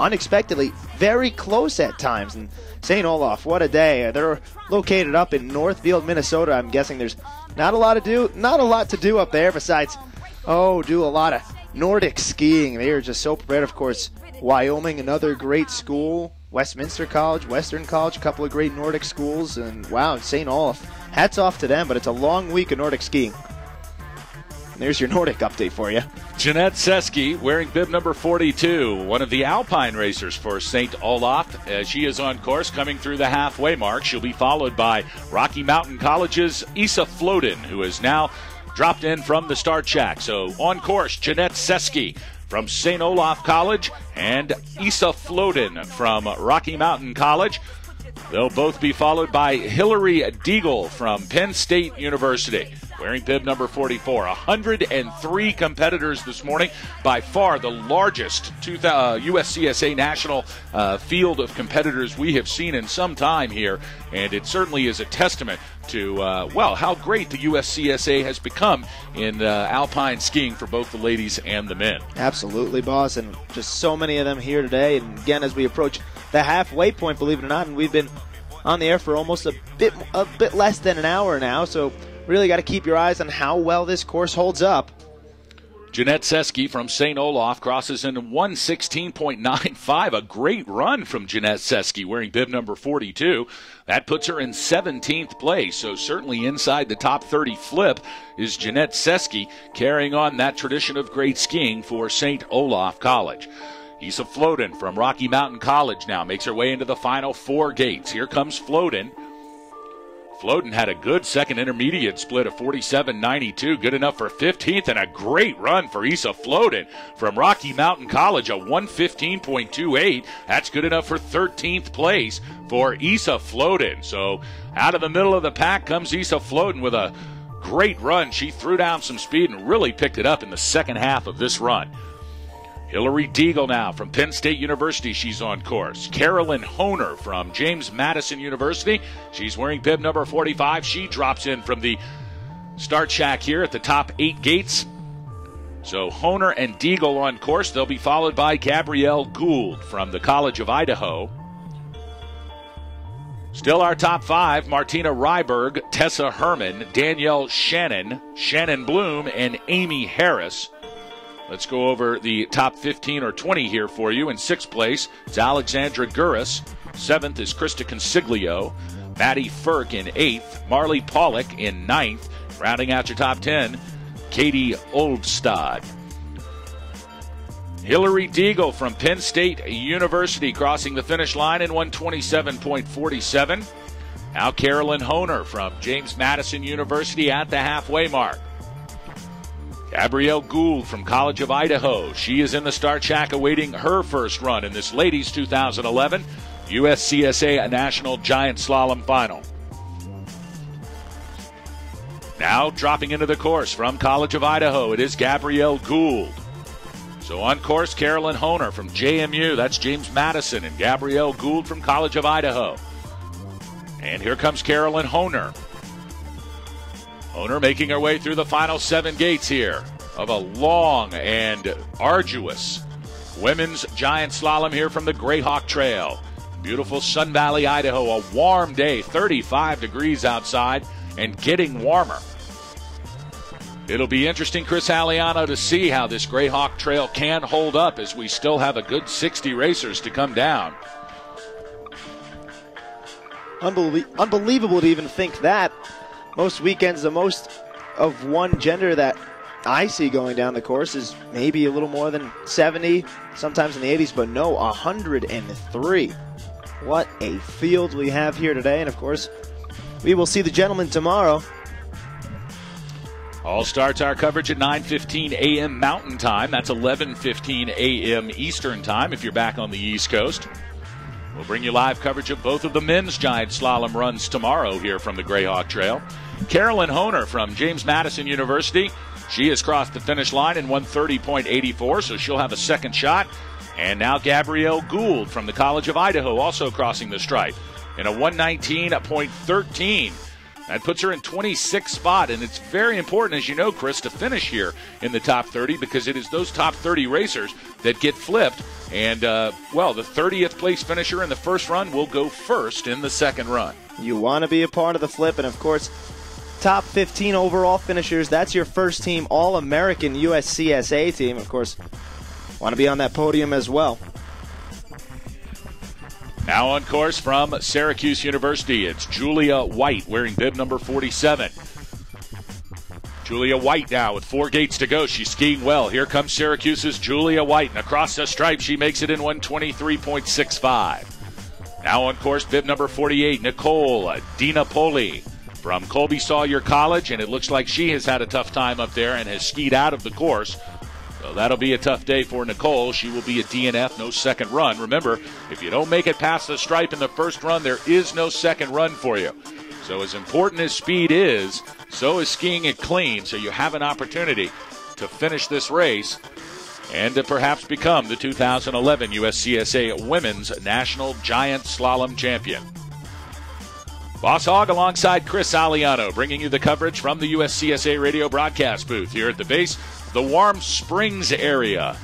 Speaker 2: unexpectedly very close at times. And St. Olaf, what a day. They're located up in Northfield, Minnesota. I'm guessing there's not a lot to do up there besides do a lot of Nordic skiing. They are just so prepared. Of course, Wyoming, another great school. Westminster College, Western College, a couple of great Nordic schools. And wow, St. Olaf, hats off to them, but it's a long week of Nordic skiing. And there's your Nordic update for you.
Speaker 1: Jeanette Seski wearing bib number 42, one of the Alpine racers for St. Olaf, as she is on course coming through the halfway mark. She'll be followed by Rocky Mountain College's Isa Floden, who is now dropped in from the start shack. So on course, Jeanette Seski from St. Olaf College and Isa Floden from Rocky Mountain College. They'll both be followed by Hillary Deagle from Penn State University, wearing bib number 44. 103 competitors this morning, by far the largest USCSA national field of competitors we have seen in some time here, and it certainly is a testament to, how great the USCSA has become in alpine skiing for both the ladies and the men.
Speaker 2: Absolutely, boss, and just so many of them here today. And again, as we approach the halfway point, believe it or not, and we've been on the air for almost a bit less than an hour now, so really got to keep your eyes on how well this course holds up.
Speaker 1: Jeanette Seski from St. Olaf crosses in 1:16.95. A great run from Jeanette Seski, wearing bib number 42. That puts her in 17th place, so certainly inside the top 30 flip is Jeanette Seski, carrying on that tradition of great skiing for St. Olaf College. Isa Floden from Rocky Mountain College now makes her way into the final 4 gates. Here comes Floden. Floden had a good second intermediate split of 47.92, good enough for 15th, and a great run for Isa Floden from Rocky Mountain College, a 1:15.28. That's good enough for 13th place for Isa Floden. So out of the middle of the pack comes Isa Floden with a great run. She threw down some speed and really picked it up in the second half of this run. Hillary Deagle now from Penn State University, she's on course. Carolyn Honer from James Madison University, she's wearing bib number 45. She drops in from the start shack here at the top 8 gates. So Honer and Deagle on course. They'll be followed by Gabrielle Gould from the College of Idaho. Still our top 5, Martina Ryberg, Tessa Herman, Danielle Shannon, Shannon Bloom, and Amy Harris. Let's go over the top 15 or 20 here for you. In 6th place, it's Alexandra Guris. 7th is Krista Consiglio. Maddie Firk in 8th. Marley Pollock in 9th. Rounding out your top 10, Katie Oldstad. Hillary Deagle from Penn State University crossing the finish line in 1:27.47. Now Carolyn Honer from James Madison University at the halfway mark. Gabrielle Gould from College of Idaho. She is in the start shack awaiting her first run in this ladies 2011 USCSA National Giant Slalom Final. Now dropping into the course from College of Idaho, it is Gabrielle Gould. So on course, Carolyn Honer from JMU, that's James Madison, and Gabrielle Gould from College of Idaho. And here comes Carolyn Honer. Honer making her way through the final 7 gates here of a long and arduous women's giant slalom here from the Greyhawk Trail. Beautiful Sun Valley, Idaho. A warm day, 35 degrees outside and getting warmer. It'll be interesting, Chris Aliano, to see how this Greyhawk Trail can hold up as we still have a good 60 racers to come down.
Speaker 2: Unbelievable to even think that. Most weekends, the most of one gender that I see going down the course is maybe a little more than 70, sometimes in the 80s, but no, 103. What a field we have here today. And, of course, we will see the gentlemen tomorrow.
Speaker 1: All starts our coverage at 9:15 a.m. Mountain Time. That's 11:15 a.m. Eastern Time if you're back on the East Coast. We'll bring you live coverage of both of the men's giant slalom runs tomorrow here from the Grayhawk Trail. Carolyn Honer from James Madison University. She has crossed the finish line in 1:30.84, so she'll have a second shot. And now Gabrielle Gould from the College of Idaho also crossing the stripe in a 1:19.13. That puts her in 26th spot, and it's very important, as you know, Chris, to finish here in the top 30 because it is those top 30 racers that get flipped. And, the 30th place finisher in the first run will go first in the second run.
Speaker 2: You want to be a part of the flip, and, of course, top 15 overall finishers. That's your first team All-American USCSA team. Of course, want to be on that podium as well.
Speaker 1: Now on course from Syracuse University, it's Julia White wearing bib number 47. Julia White now with 4 gates to go. She's skiing well. Here comes Syracuse's Julia White, and across the stripe she makes it in 1:23.65. Now on course, bib number 48, Nicole DiNapoli from Colby Sawyer College, and it looks like she has had a tough time up there and has skied out of the course. So that'll be a tough day for Nicole. She will be a DNF, no second run. Remember, if you don't make it past the stripe in the first run, there is no second run for you. So as important as speed is, so is skiing it clean. So you have an opportunity to finish this race and to perhaps become the 2011 USCSA Women's National Giant Slalom Champion. Boss Hogg alongside Chris Aliano, bringing you the coverage from the USCSA radio broadcast booth here at the base the Warm Springs area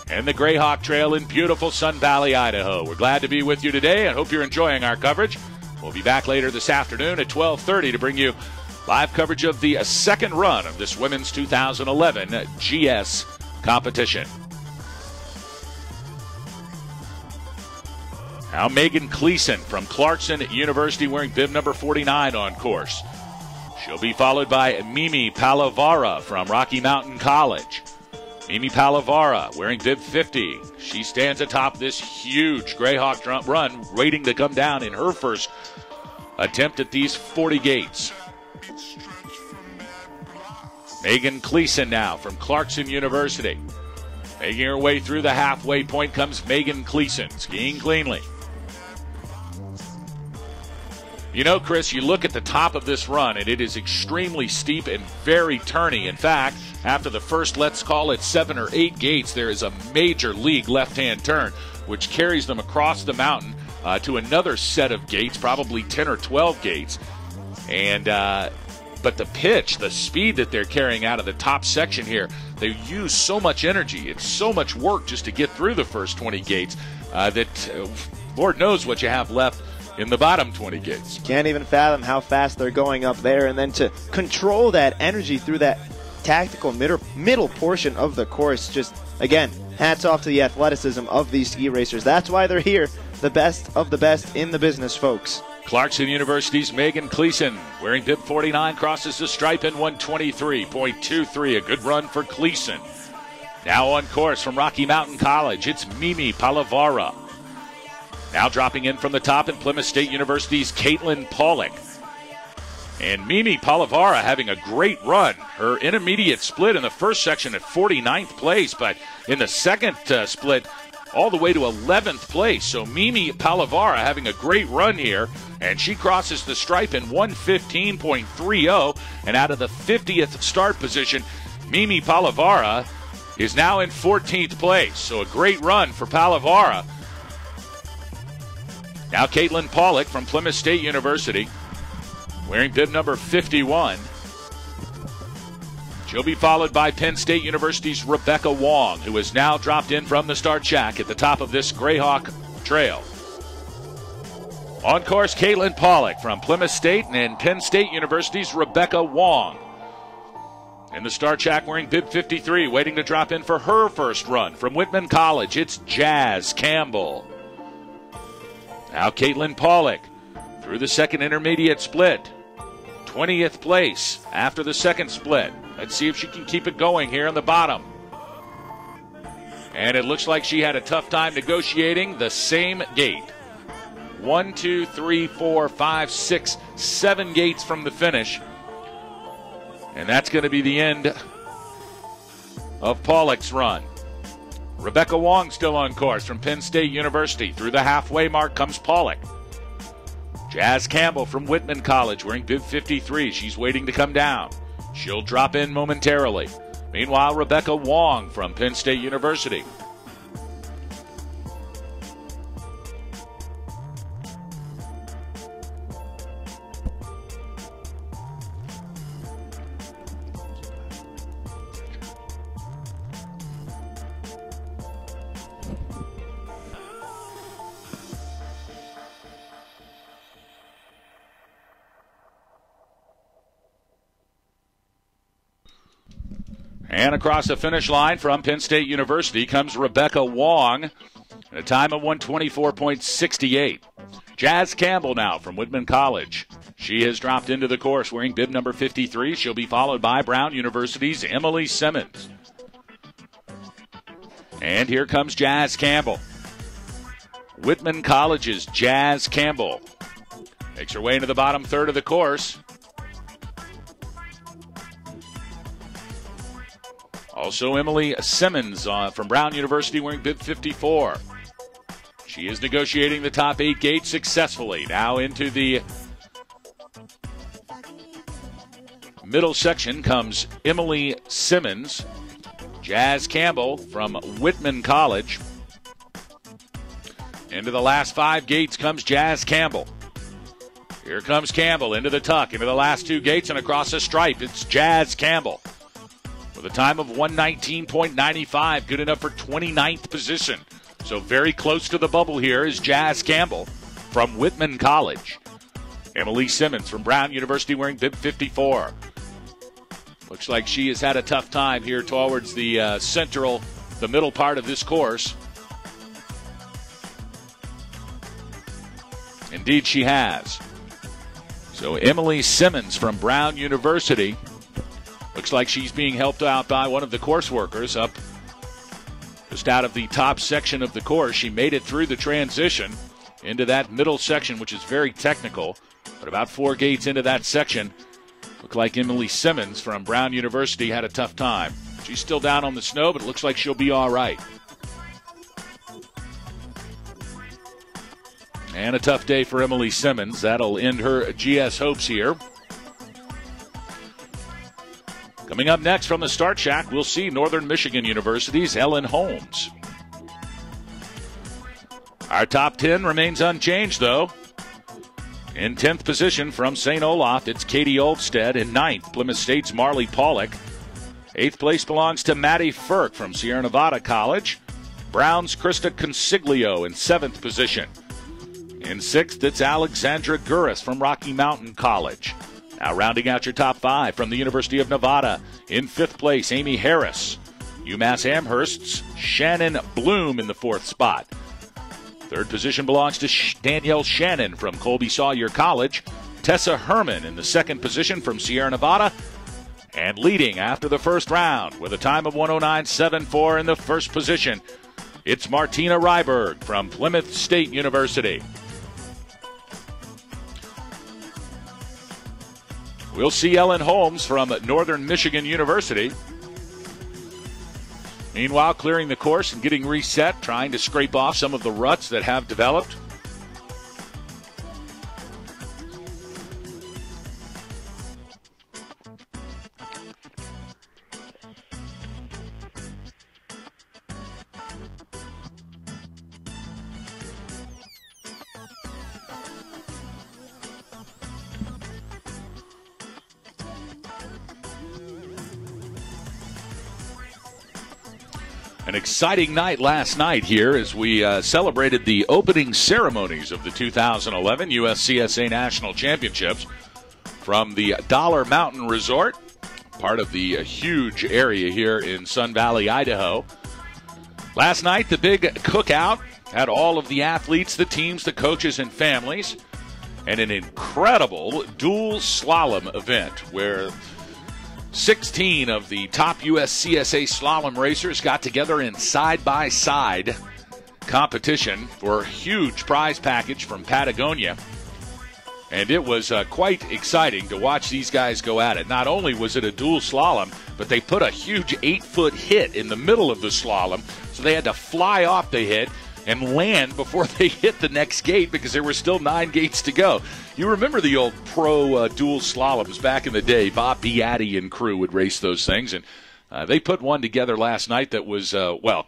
Speaker 1: and the Grayhawk Trail in beautiful Sun Valley, Idaho. We're glad to be with you today and hope you're enjoying our coverage. We'll be back later this afternoon at 12:30 to bring you live coverage of the second run of this women's 2011 GS competition. Now Megan Cleason from Clarkson University wearing bib number 49 on course. She'll be followed by Mimi Palavara from Rocky Mountain College. Mimi Palavara wearing bib 50. She stands atop this huge Grayhawk run, waiting to come down in her first attempt at these 40 gates. Megan Cleason now from Clarkson University. Making her way through the halfway point comes Megan Cleason, skiing cleanly. You know, Chris, you look at the top of this run, and it is extremely steep and very turny. In fact, after the first, let's call it 7 or 8 gates, there is a major league left-hand turn, which carries them across the mountain to another set of gates, probably 10 or 12 gates. And but the pitch, the speed that they're carrying out of the top section here, they use so much energy. It's so much work just to get through the first 20 gates that Lord knows what you have left in the bottom 20 gates.
Speaker 2: Can't even fathom how fast they're going up there, and then to control that energy through that tactical middle portion of the course. Just, again, hats off to the athleticism of these ski racers. That's why they're here, the best of the best in the business, folks.
Speaker 1: Clarkson University's Megan Cleason wearing bib 49 crosses the stripe in 1:23.23. A good run for Cleason. Now on course from Rocky Mountain College, it's Mimi Palavara. Now dropping in from the top in Plymouth State University's Caitlin Pollock. And Mimi Palavara having a great run. Her intermediate split in the first section at 49th place, but in the second split all the way to 11th place. So Mimi Palavara having a great run here, and she crosses the stripe in 1:15.30. And out of the 50th start position, Mimi Palavara is now in 14th place. So a great run for Palavara. Now Caitlin Pollock from Plymouth State University wearing bib number 51. She'll be followed by Penn State University's Rebecca Wong, who has now dropped in from the start shack at the top of this Grayhawk Trail. On course, Caitlin Pollock from Plymouth State and Penn State University's Rebecca Wong. In the start shack wearing bib 53, waiting to drop in for her first run from Whitman College, it's Jazz Campbell. Now Caitlin Pollock through the second intermediate split. 20th place after the second split. Let's see if she can keep it going here on the bottom. And it looks like she had a tough time negotiating the same gate. 1, 2, 3, 4, 5, 6, 7 gates from the finish. And that's going to be the end of Pollock's run. Rebecca Wong still on course from Penn State University. Through the halfway mark comes Pollock. Jazz Campbell from Whitman College wearing bib 53. She's waiting to come down. She'll drop in momentarily. Meanwhile, Rebecca Wong from Penn State University. And across the finish line from Penn State University comes Rebecca Wong at a time of 1:24.68. Jazz Campbell now from Whitman College. She has dropped into the course wearing bib number 53. She'll be followed by Brown University's Emily Simmons. And here comes Jazz Campbell. Whitman College's Jazz Campbell makes her way into the bottom third of the course. Also, Emily Simmons from Brown University wearing bib 54. She is negotiating the top 8 gates successfully. Now into the middle section comes Emily Simmons. Jazz Campbell from Whitman College. Into the last 5 gates comes Jazz Campbell. Here comes Campbell into the tuck, into the last 2 gates, and across the stripe. It's Jazz Campbell. With a time of 1:19.95, good enough for 29th position. So very close to the bubble here is Jazz Campbell from Whitman College. Emily Simmons from Brown University wearing bib 54. Looks like she has had a tough time here towards the the middle part of this course. Indeed she has. So Emily Simmons from Brown University. Looks like she's being helped out by one of the course workers up just out of the top section of the course. She made it through the transition into that middle section, which is very technical. But about 4 gates into that section, looked like Emily Simmons from Brown University had a tough time. She's still down on the snow, but it looks like she'll be all right. And a tough day for Emily Simmons. That'll end her GS hopes here. Coming up next from the Start Shack, we'll see Northern Michigan University's Ellen Holmes. Our top 10 remains unchanged, though. In 10th position from St. Olaf, it's Katie Olfstead. In 9th, Plymouth State's Marley Pollock. 8th place belongs to Maddie Firk from Sierra Nevada College. Brown's Krista Consiglio in 7th position. In 6th, it's Alexandra Gurris from Rocky Mountain College. Now rounding out your top 5 from the University of Nevada. In 5th place, Amy Harris. UMass Amherst's Shannon Bloom in the 4th spot. 3rd position belongs to Danielle Shannon from Colby Sawyer College. Tessa Herman in the 2nd position from Sierra Nevada. And leading after the first round with a time of 1:09.74 in the first position, it's Martina Ryberg from Plymouth State University. We'll see Ellen Holmes from Northern Michigan University. Meanwhile, clearing the course and getting reset, trying to scrape off some of the ruts that have developed. An exciting night last night here as we celebrated the opening ceremonies of the 2011 USCSA National Championships from the Dollar Mountain Resort, part of the huge area here in Sun Valley, Idaho. Last night, the big cookout had all of the athletes, the teams, the coaches, and families, and an incredible dual slalom event where 16 of the top USCSA slalom racers got together in side-by-side competition for a huge prize package from Patagonia. And it was quite exciting to watch these guys go at it. Not only was it a dual slalom, but they put a huge 8-foot hit in the middle of the slalom, so they had to fly off the hit and land before they hit the next gate because there were still 9 gates to go. You remember the old pro dual slaloms back in the day. Bob Beatty and crew would race those things, and they put one together last night that was,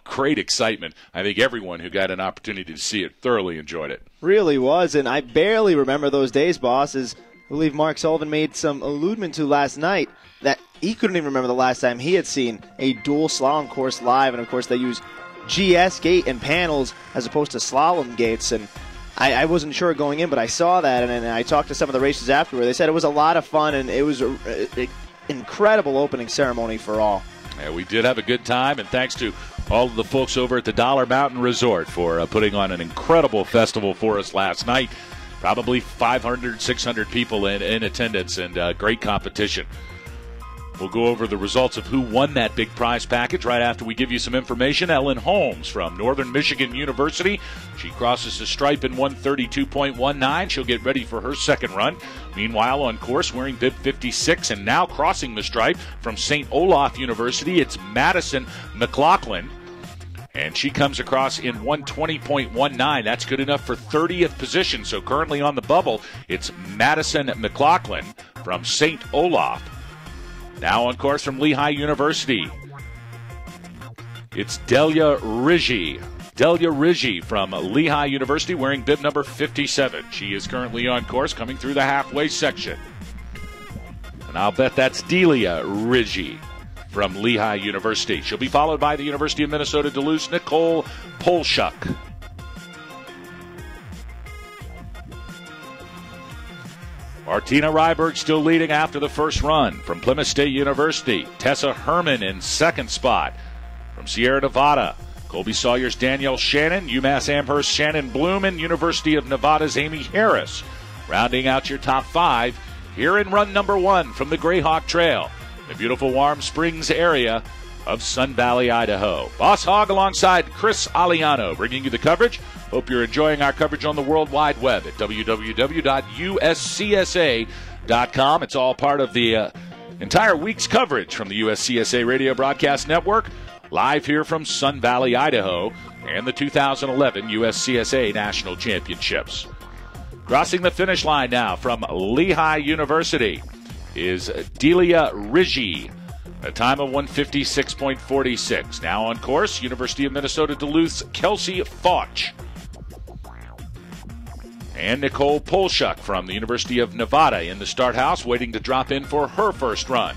Speaker 1: great excitement. I think everyone who got an opportunity to see it thoroughly enjoyed it.
Speaker 2: Really was, and I barely remember those days, boss, as I believe Mark Sullivan made some alludement to last night that he couldn't even remember the last time he had seen a dual slalom course live, and of course they use GS gate and panels as opposed to slalom gates, and I wasn't sure going in, but I saw that, and I talked to some of the racers afterward. They said it was a lot of fun, and it was an incredible opening ceremony for all.
Speaker 1: Yeah, we did have a good time, and thanks to all of the folks over at the Dollar Mountain Resort for putting on an incredible festival for us last night. Probably 500, 600 people in attendance, and great competition. We'll go over the results of who won that big prize package right after we give you some information. Ellen Holmes from Northern Michigan University. She crosses the stripe in 132.19. She'll get ready for her second run. Meanwhile, on course, wearing bib 56 and now crossing the stripe from St. Olaf University, it's Madison McLaughlin. And she comes across in 120.19. That's good enough for 30th position. So currently on the bubble, it's Madison McLaughlin from St. Olaf. Now on course from Lehigh University, it's Delia Rigi. Delia Rigi from Lehigh University wearing bib number 57. She is currently on course coming through the halfway section. And I'll bet that's Delia Rigi from Lehigh University. She'll be followed by the University of Minnesota Duluth's Nicole Polshuk. Martina Ryberg still leading after the first run from Plymouth State University. Tessa Herman in second spot from Sierra Nevada. Colby Sawyer's Danielle Shannon, UMass Amherst Shannon Bloom, and University of Nevada's Amy Harris. Rounding out your top 5 here in run number 1 from the Greyhawk Trail, the beautiful Warm Springs area of Sun Valley, Idaho. Boss Hogg alongside Chris Aliano bringing you the coverage. Hope you're enjoying our coverage on the World Wide Web at www.uscsa.com. It's all part of the entire week's coverage from the USCSA Radio Broadcast Network, live here from Sun Valley, Idaho, and the 2011 USCSA National Championships. Crossing the finish line now from Lehigh University is Delia Rigi. A time of 156.46. Now on course, University of Minnesota Duluth's Kelsey Fauch. And Nicole Polshuk from the University of Nevada in the start house, waiting to drop in for her first run.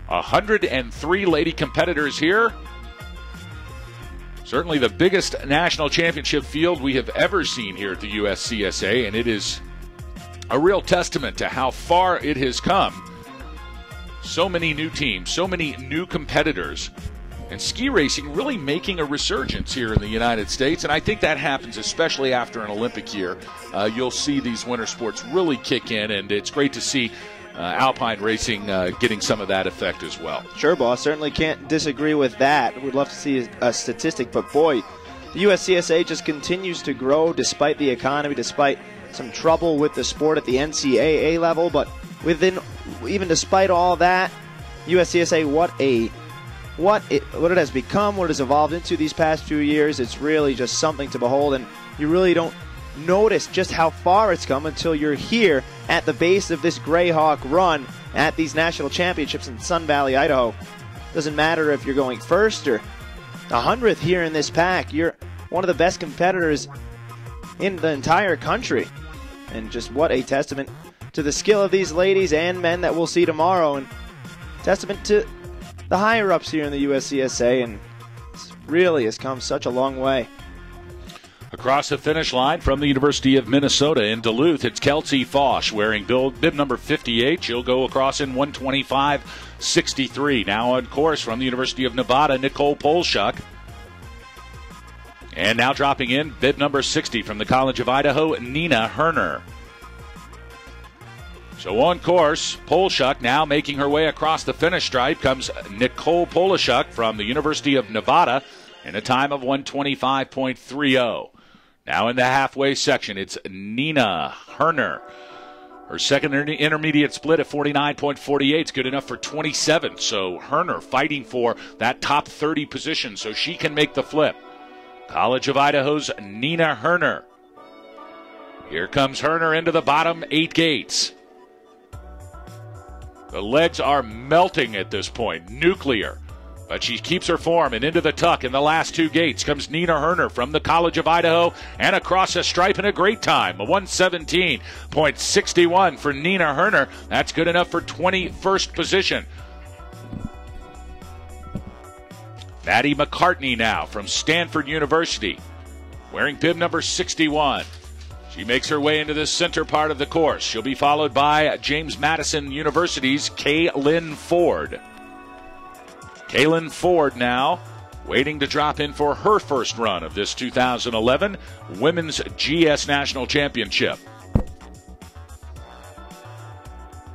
Speaker 1: 103 lady competitors here. Certainly the biggest national championship field we have ever seen here at the USCSA, and it is a real testament to how far it has come. So many new teams, so many new competitors, and ski racing really making a resurgence here in the United States, and I think that happens especially after an Olympic year. You'll see these winter sports really kick in, and it's great to see alpine racing getting some of that effect as well.
Speaker 2: Sure, boss. Certainly can't disagree with that. We'd love to see a statistic, but boy, the USCSA just continues to grow despite the economy, despite some trouble with the sport at the NCAA level, but even despite all that, USCSA, what it has become, what it has evolved into these past few years, it's really just something to behold, and you really don't notice just how far it's come until you're here at the base of this Greyhawk run at these national championships in Sun Valley, Idaho. Doesn't matter if you're going first or 100th here in this pack, you're one of the best competitors in the entire country, and just what a testament to the skill of these ladies and men that we'll see tomorrow, and testament to the higher-ups here in the USCSA, and it really has come such a long way.
Speaker 1: Across the finish line from the University of Minnesota in Duluth, it's Kelsey Fauch wearing bib number 58. She'll go across in 125.63. Now on course from the University of Nevada, Nicole Polshuk. And now dropping in, bib number 60 from the College of Idaho, Nina Herner. So on course, Polshuk now making her way across the finish stripe comes Nicole Polshuk from the University of Nevada. in a time of 125.30. Now in the halfway section, it's Nina Herner. Her second intermediate split at 49.48 is good enough for 27. So Herner fighting for that top 30 position so she can make the flip. College of Idaho's Nina Herner. Here comes Herner into the bottom 8 gates. The legs are melting at this point, nuclear. But she keeps her form, and into the tuck in the last 2 gates comes Nina Herner from the College of Idaho, and across the stripe in a great time, a 117.61 for Nina Herner. That's good enough for 21st position. Maddie McCartney now from Stanford University, wearing bib number 61. She makes her way into the center part of the course. She'll be followed by James Madison University's Kaylin Ford. Kaylin Ford now waiting to drop in for her first run of this 2011 Women's GS National Championship.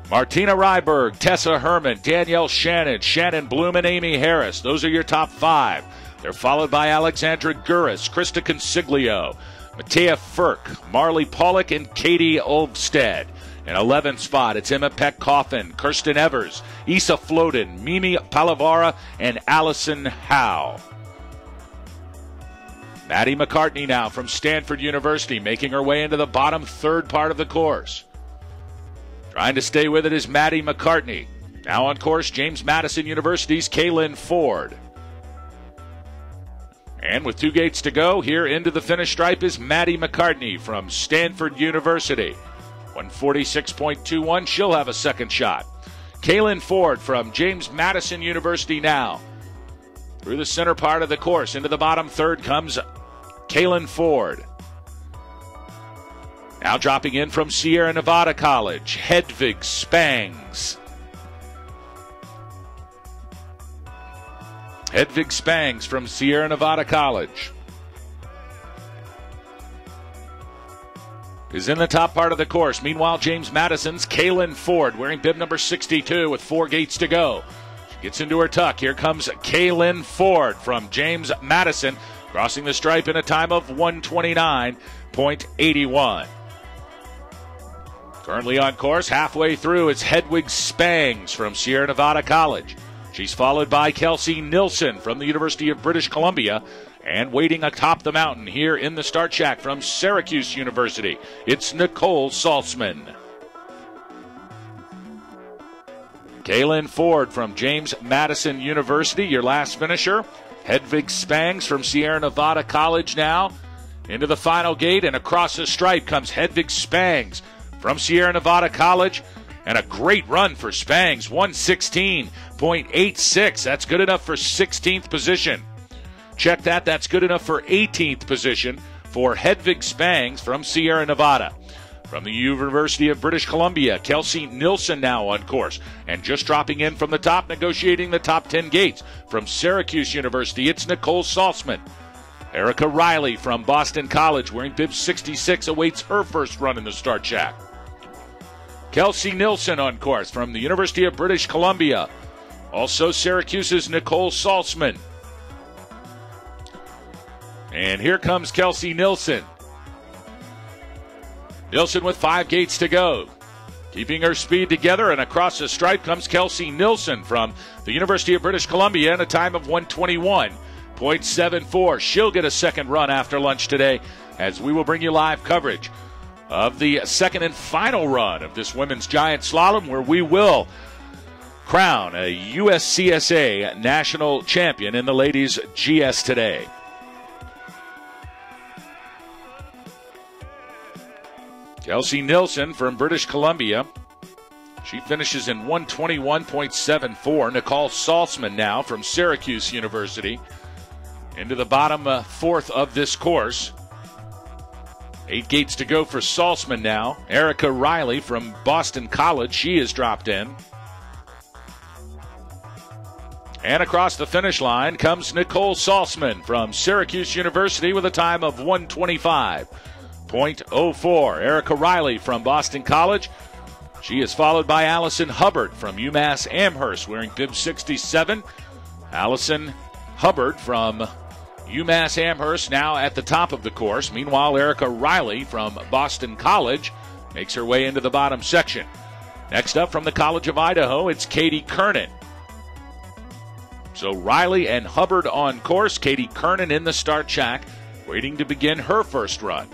Speaker 1: Martina Ryberg, Tessa Herman, Danielle Shannon, Shannon Bloom, and Amy Harris. Those are your top 5. They're followed by Alexandra Guris, Krista Consiglio, Matea Firk, Marley Pollock, and Katie Olvstead. In 11th spot, it's Emma Peck-Coffin, Kirsten Evers, Issa Floden, Mimi Palavara, and Allison Howe. Maddie McCartney now from Stanford University, making her way into the bottom 3rd part of the course. Trying to stay with it is Maddie McCartney. Now on course, James Madison University's Kaylin Ford. And with 2 gates to go, here into the finish stripe is Maddie McCartney from Stanford University. 146.21, she'll have a second shot. Kaylin Ford from James Madison University now. Through the center part of the course, into the bottom 3rd comes Kaylin Ford. Now dropping in from Sierra Nevada College, Hedvig Spangs. Hedvig Spangs from Sierra Nevada College is in the top part of the course. Meanwhile, James Madison's Kaylin Ford wearing bib number 62 with 4 gates to go. She gets into her tuck. Here comes Kaylin Ford from James Madison, crossing the stripe in a time of 129.81. Currently on course, halfway through, it's Hedwig Spangs from Sierra Nevada College. She's followed by Kelsey Nilsson from the University of British Columbia. And waiting atop the mountain here in the start shack from Syracuse University, it's Nicole Saltzman. Kaylin Ford from James Madison University, your last finisher. Hedvig Spangs from Sierra Nevada College now. Into the final gate, and across the stripe comes Hedvig Spangs from Sierra Nevada College. And a great run for Spangs, 116.86. That's good enough for 16th position. Check that. That's good enough for 18th position for Hedvig Spangs from Sierra Nevada. From the University of British Columbia, Kelsey Nilsson now on course. And just dropping in from the top, negotiating the top 10 gates. From Syracuse University, it's Nicole Saltzman. Erica Riley from Boston College, wearing bib 66, awaits her first run in the start shack. Kelsey Nilsson on course from the University of British Columbia. Also Syracuse's Nicole Saltzman. And here comes Kelsey Nilsson. Nilsson with 5 gates to go. Keeping her speed together, and across the stripe comes Kelsey Nilsson from the University of British Columbia in a time of 121.74. She'll get a second run after lunch today, as we will bring you live coverage of the second and final run of this women's giant slalom, where we will crown a USCSA national champion in the ladies' GS today. Kelsey Nilsson from British Columbia. She finishes in 121.74. Nicole Saltzman now from Syracuse University into the bottom 4th of this course. 8 gates to go for Saltzman now. Erica Riley from Boston College, she has dropped in. And across the finish line comes Nicole Saltzman from Syracuse University with a time of 125.04. Erica Riley from Boston College. She is followed by Allison Hubbard from UMass Amherst, wearing bib 67. Allison Hubbard from UMass Amherst now at the top of the course. Meanwhile, Erica Riley from Boston College makes her way into the bottom section. Next up from the College of Idaho, it's Katie Kernan. So Riley and Hubbard on course. Katie Kernan in the start shack, waiting to begin her first run.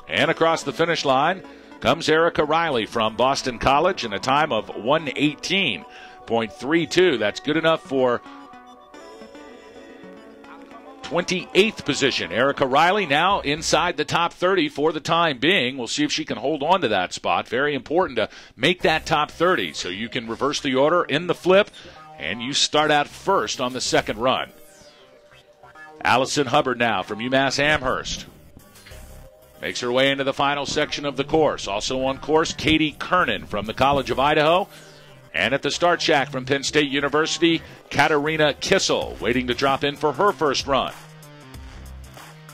Speaker 1: And across the finish line comes Erica Riley from Boston College in a time of 1:18.32. That's good enough for 28th position. Erica Riley now inside the top 30 for the time being. We'll see if she can hold on to that spot. Very important to make that top 30 so you can reverse the order in the flip and you start out first on the second run. Allison Hubbard now from UMass Amherst makes her way into the final section of the course. Also on course, Katie Kernan from the College of Idaho. And at the start shack from Penn State University, Katarina Kissel waiting to drop in for her first run.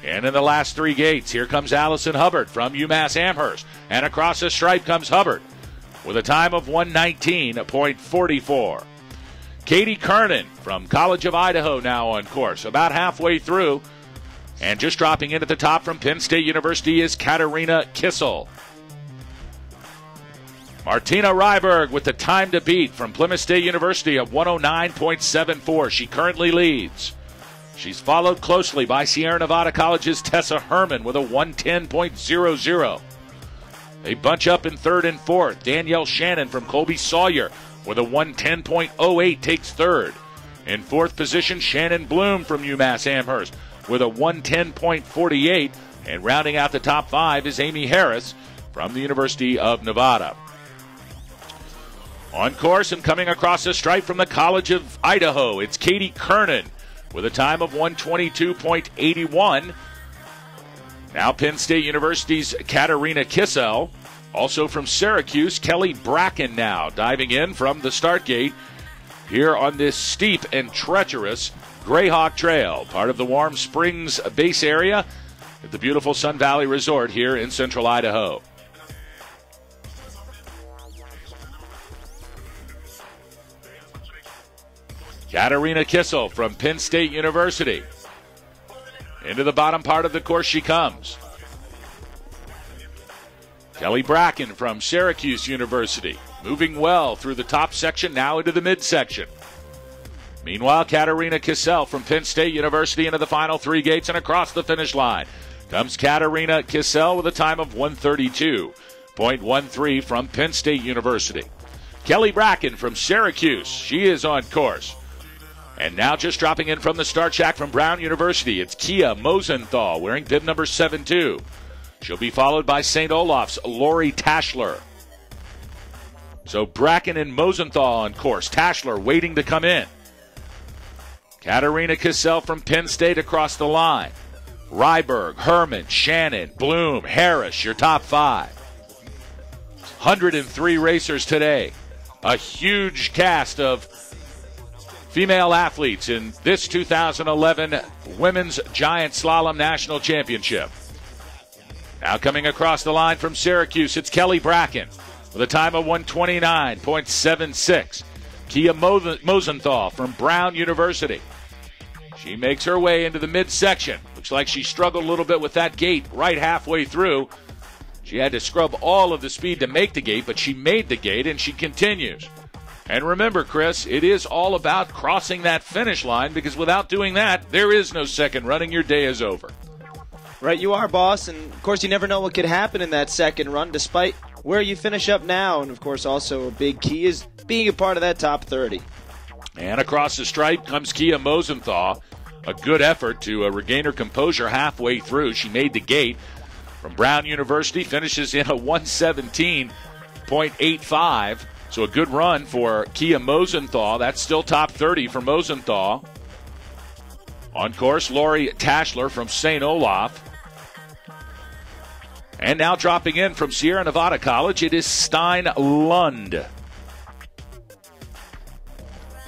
Speaker 1: And in the last three gates, here comes Allison Hubbard from UMass Amherst. And across the stripe comes Hubbard with a time of 1:19.44. Katie Kernan from College of Idaho now on course, about halfway through. And just dropping in at the top from Penn State University is Katarina Kissel. Martina Ryberg with the time to beat from Plymouth State University of 109.74. She currently leads. She's followed closely by Sierra Nevada College's Tessa Herman with a 110.00. They bunch up in third and fourth. Danielle Shannon from Colby Sawyer with a 110.08 takes third. In fourth position, Shannon Bloom from UMass Amherst with a 110.48. And rounding out the top five is Amy Harris from the University of Nevada. On course and coming across the stripe from the College of Idaho, it's Katie Kernan with a time of 122.81. Now Penn State University's Katarina Kissel. Also from Syracuse, Kelly Bracken now diving in from the start gate here on this steep and treacherous Grayhawk Trail, part of the Warm Springs base area at the beautiful Sun Valley Resort here in central Idaho. Katarina Kissel from Penn State University. Into the bottom part of the course she comes. Kelly Bracken from Syracuse University, moving well through the top section, now into the midsection. Meanwhile, Katarina Kissel from Penn State University into the final three gates and across the finish line comes Katarina Kissel with a time of 132.13 from Penn State University. Kelly Bracken from Syracuse, she is on course. And now just dropping in from the start shack from Brown University, it's Kia Mosenthal wearing bib number 72. She'll be followed by St. Olaf's Lori Tashler. So Bracken and Mosenthal on course. Tashler waiting to come in. Katarina Kissel from Penn State across the line. Ryberg, Herman, Shannon, Bloom, Harris, your top five. 103 racers today. A huge cast of female athletes in this 2011 Women's Giant Slalom National Championship. Now coming across the line from Syracuse, it's Kelly Bracken with a time of 129.76. Kia Mosenthal from Brown University. She makes her way into the midsection. Looks like she struggled a little bit with that gate right halfway through. She had to scrub all of the speed to make the gate, but she made the gate and she continues. And remember, Chris, it is all about crossing that finish line, because without doing that, there is no second running. Your day is over.
Speaker 2: Right, you are, boss. And, of course, you never know what could happen in that second run, despite where you finish up now. And, of course, also a big key is being a part of that top 30.
Speaker 1: And across the stripe comes Kia Mosenthal. A good effort to regain her composure halfway through. She made the gate from Brown University, finishes in a 117.85. So a good run for Kia Mosenthal. That's still top 30 for Mosenthal. On course, Lori Tashler from St. Olaf. And now dropping in from Sierra Nevada College, it is Stein Lund.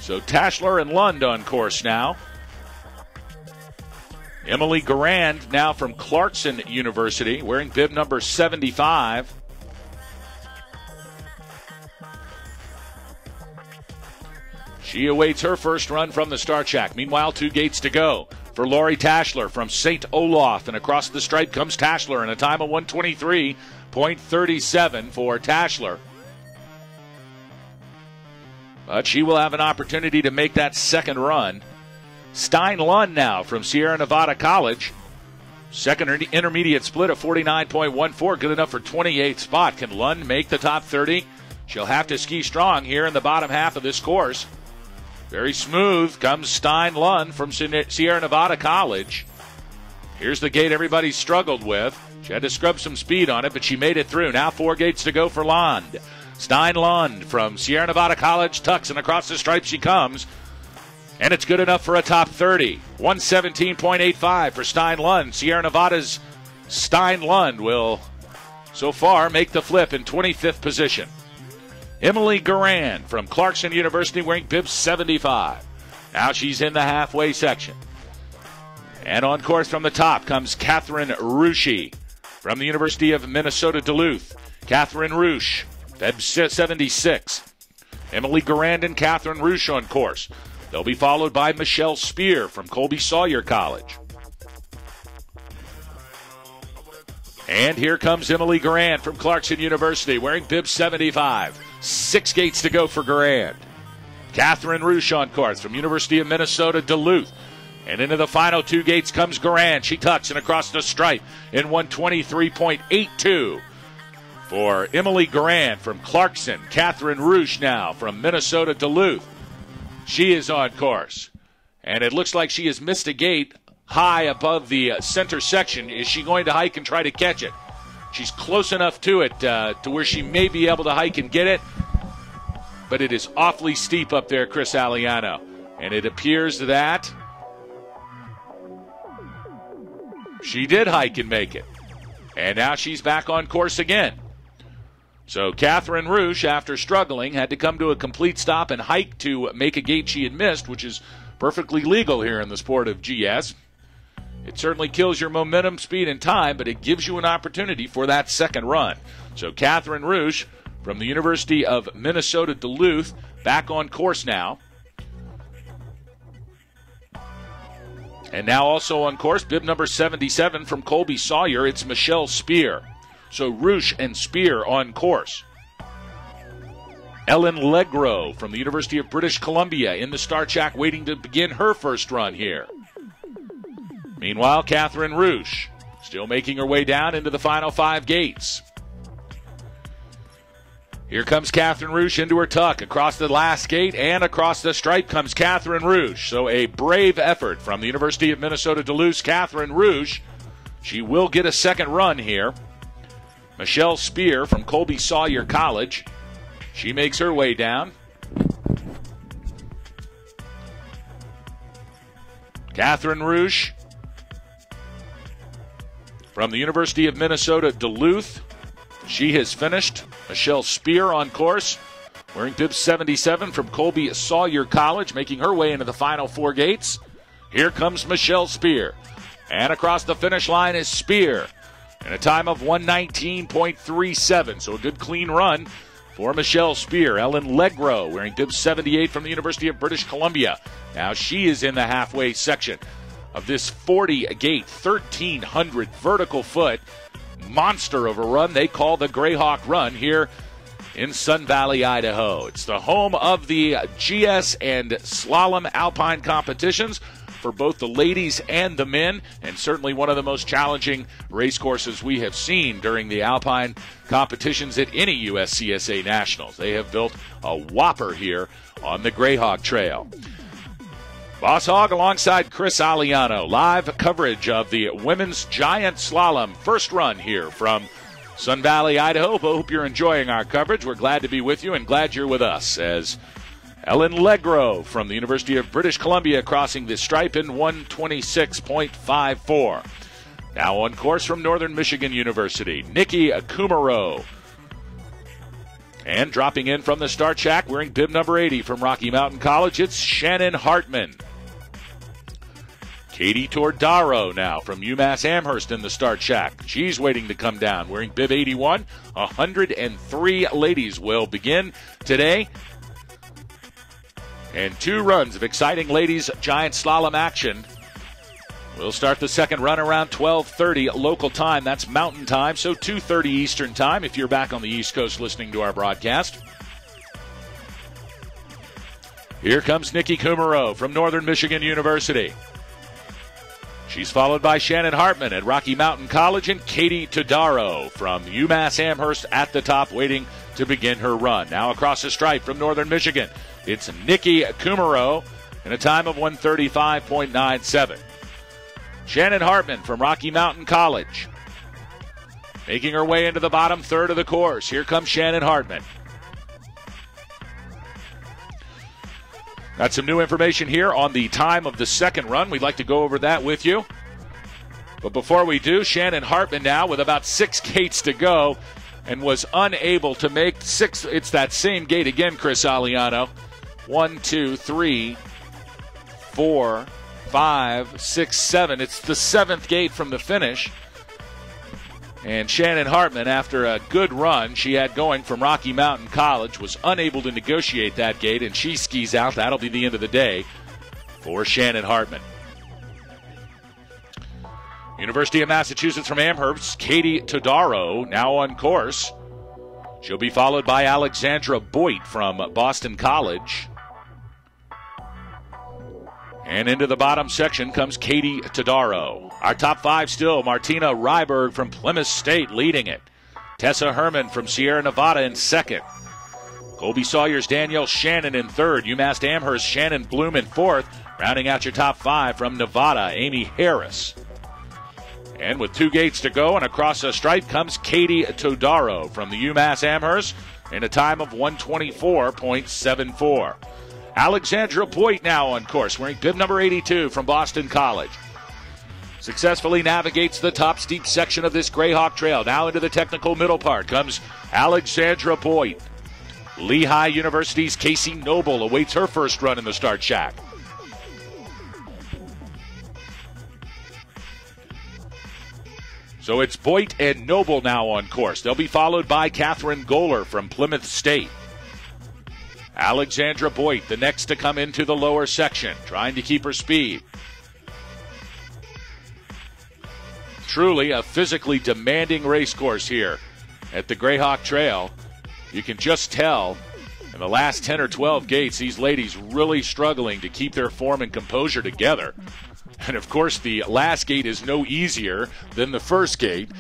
Speaker 1: So Tashler and Lund on course now. Emily Garand now from Clarkson University, wearing bib number 75. She awaits her first run from the start shack. Meanwhile, 2 gates to go for Lori Tashler from St. Olaf. And across the stripe comes Tashler in a time of 1:23.37 for Tashler. But she will have an opportunity to make that second run. Stein Lund now from Sierra Nevada College. Second intermediate split of 49.14, good enough for 28th spot. Can Lund make the top 30? She'll have to ski strong here in the bottom half of this course. Very smooth comes Stein Lund from Sierra Nevada College. Here's the gate everybody struggled with. She had to scrub some speed on it, but she made it through. Now 4 gates to go for Lund. Stein Lund from Sierra Nevada College tucks, and across the stripe she comes. And it's good enough for a top 30. 117.85 for Stein Lund. Sierra Nevada's Stein Lund will, so far, make the flip in 25th position. Emily Garand from Clarkson University wearing bib 75. Now she's in the halfway section. And on course from the top comes Catherine Rushi from the University of Minnesota Duluth. Catherine Rush, bib 76. Emily Garand and Catherine Rush on course. They'll be followed by Michelle Spear from Colby Sawyer College. And here comes Emily Garand from Clarkson University wearing bib 75. 6 gates to go for Garand. Catherine Rush on course from University of Minnesota Duluth. And into the final 2 gates comes Garand. She tucks and across the stripe in 123.82 for Emily Garand from Clarkson. Catherine Rush now from Minnesota Duluth. She is on course. And it looks like she has missed a gate high above the center section. Is she going to hike and try to catch it? She's close enough to it to where she may be able to hike and get it. But it is awfully steep up there, Chris Aliano. And it appears that she did hike and make it. And now she's back on course again. So Catherine Rush, after struggling, had to come to a complete stop and hike to make a gate she had missed, which is perfectly legal here in the sport of GS. It certainly kills your momentum, speed, and time, but it gives you an opportunity for that second run. So Catherine Rush from the University of Minnesota Duluth back on course now. And now also on course, bib number 77 from Colby Sawyer, it's Michelle Spear. So Rush and Spear on course. Ellen Legro from the University of British Columbia in the start shack waiting to begin her first run here. Meanwhile, Catherine Rush still making her way down into the final 5 gates. Here comes Catherine Rush into her tuck. Across the last gate and across the stripe comes Catherine Rush. So a brave effort from the University of Minnesota Duluth. Catherine Rush, she will get a second run here. Michelle Spear from Colby Sawyer College. She makes her way down. Catherine Rush from the University of Minnesota Duluth. She has finished. Michelle Spear on course, wearing bib 77 from Colby Sawyer College, making her way into the final 4 gates. Here comes Michelle Spear. And across the finish line is Spear in a time of 119.37. So a good clean run for Michelle Spear. Ellen Legro wearing bib 78 from the University of British Columbia. Now she is in the halfway section of this 40-gate, 1,300 vertical foot monster of a run they call the Greyhawk Run here in Sun Valley, Idaho. It's the home of the GS and Slalom Alpine competitions for both the ladies and the men, and certainly one of the most challenging race courses we have seen during the Alpine competitions at any USCSA Nationals. They have built a whopper here on the Greyhawk Trail. Boss Hogg alongside Chris Aliano. Live coverage of the women's giant slalom first run here from Sun Valley, Idaho. Hope you're enjoying our coverage. We're glad to be with you and glad you're with us as Ellen Legro from the University of British Columbia crossing the stripe in 126.54. Now on course from Northern Michigan University, Nikki Kumaro. And dropping in from the start shack, wearing bib number 80 from Rocky Mountain College, it's Shannon Hartman. Katie Tordaro now from UMass Amherst in the start shack. She's waiting to come down, wearing bib 81. 103 ladies will begin today. And 2 runs of exciting ladies giant slalom action. We'll start the second run around 12:30 local time. That's Mountain Time, so 2:30 Eastern Time if you're back on the East Coast listening to our broadcast. Here comes Nikki Kumaro from Northern Michigan University. She's followed by Shannon Hartman at Rocky Mountain College and Katie Todaro from UMass Amherst at the top, waiting to begin her run. Now across the stripe from Northern Michigan, it's Nikki Kumaro in a time of 1:35.97. Shannon Hartman from Rocky Mountain College, making her way into the bottom third of the course. Here comes Shannon Hartman. Got some new information here on the time of the second run. We'd like to go over that with you. But before we do, Shannon Hartman now with about 6 gates to go and was unable to make 6. It's that same gate again, Chris Aliano. 1, 2, 3, 4, 5, 6, 7. It's the 7th gate from the finish. And Shannon Hartman, after a good run she had going from Rocky Mountain College, was unable to negotiate that gate, and she skis out. That'll be the end of the day for Shannon Hartman. University of Massachusetts from Amherst, Katie Todaro now on course. She'll be followed by Alexandra Boyd from Boston College. And into the bottom section comes Katie Todaro. Our top 5 still, Martina Ryberg from Plymouth State leading it. Tessa Herman from Sierra Nevada in second. Colby Sawyer's Danielle Shannon in third. UMass Amherst Shannon Bloom in fourth. Rounding out your top 5 from Nevada, Amy Harris. And with 2 gates to go and across the stripe comes Katie Todaro from the UMass Amherst in a time of 1:24.74. Alexandra Boyd now on course, wearing bib number 82 from Boston College. Successfully navigates the top steep section of this Grayhawk Trail. Now into the technical middle part comes Alexandra Boyd. Lehigh University's Casey Noble awaits her first run in the start shack. So it's Boyd and Noble now on course. They'll be followed by Catherine Goller from Plymouth State. Alexandra Boyd, the next to come into the lower section, trying to keep her speed. Truly a physically demanding race course here at the Grayhawk Trail. You can just tell in the last 10 or 12 gates, these ladies really struggling to keep their form and composure together. And of course, the last gate is no easier than the first gate.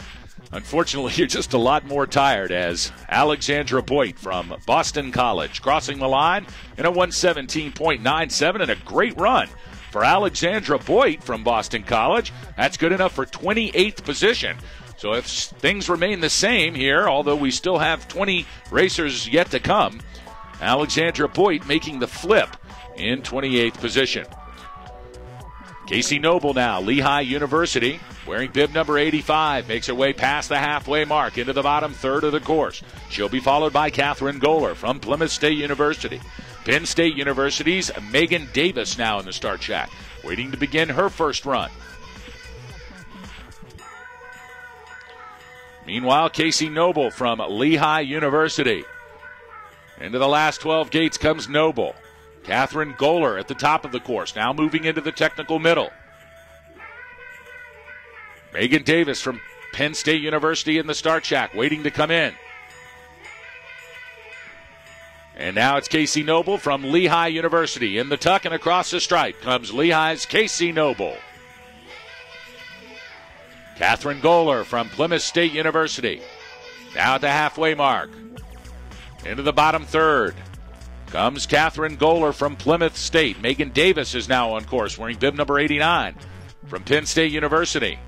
Speaker 1: Unfortunately, you're just a lot more tired as Alexandra Boyd from Boston College crossing the line in a 1:17.97 and a great run for Alexandra Boyd from Boston College. That's good enough for 28th position. So if things remain the same here, although we still have 20 racers yet to come, Alexandra Boyd making the flip in 28th position. Casey Noble now, Lehigh University, wearing bib number 85, makes her way past the halfway mark into the bottom third of the course. She'll be followed by Catherine Goller from Plymouth State University. Penn State University's Megan Davis now in the start shack, waiting to begin her first run. Meanwhile, Casey Noble from Lehigh University. Into the last 12 gates comes Noble. Catherine Goller at the top of the course, now moving into the technical middle. Megan Davis from Penn State University in the start shack, waiting to come in. And now it's Casey Noble from Lehigh University. In the tuck and across the stripe comes Lehigh's Casey Noble. Catherine Goller from Plymouth State University. Now at the halfway mark. Into the bottom third comes Catherine Goller from Plymouth State. Megan Davis is now on course, wearing bib number 89 from Penn State University.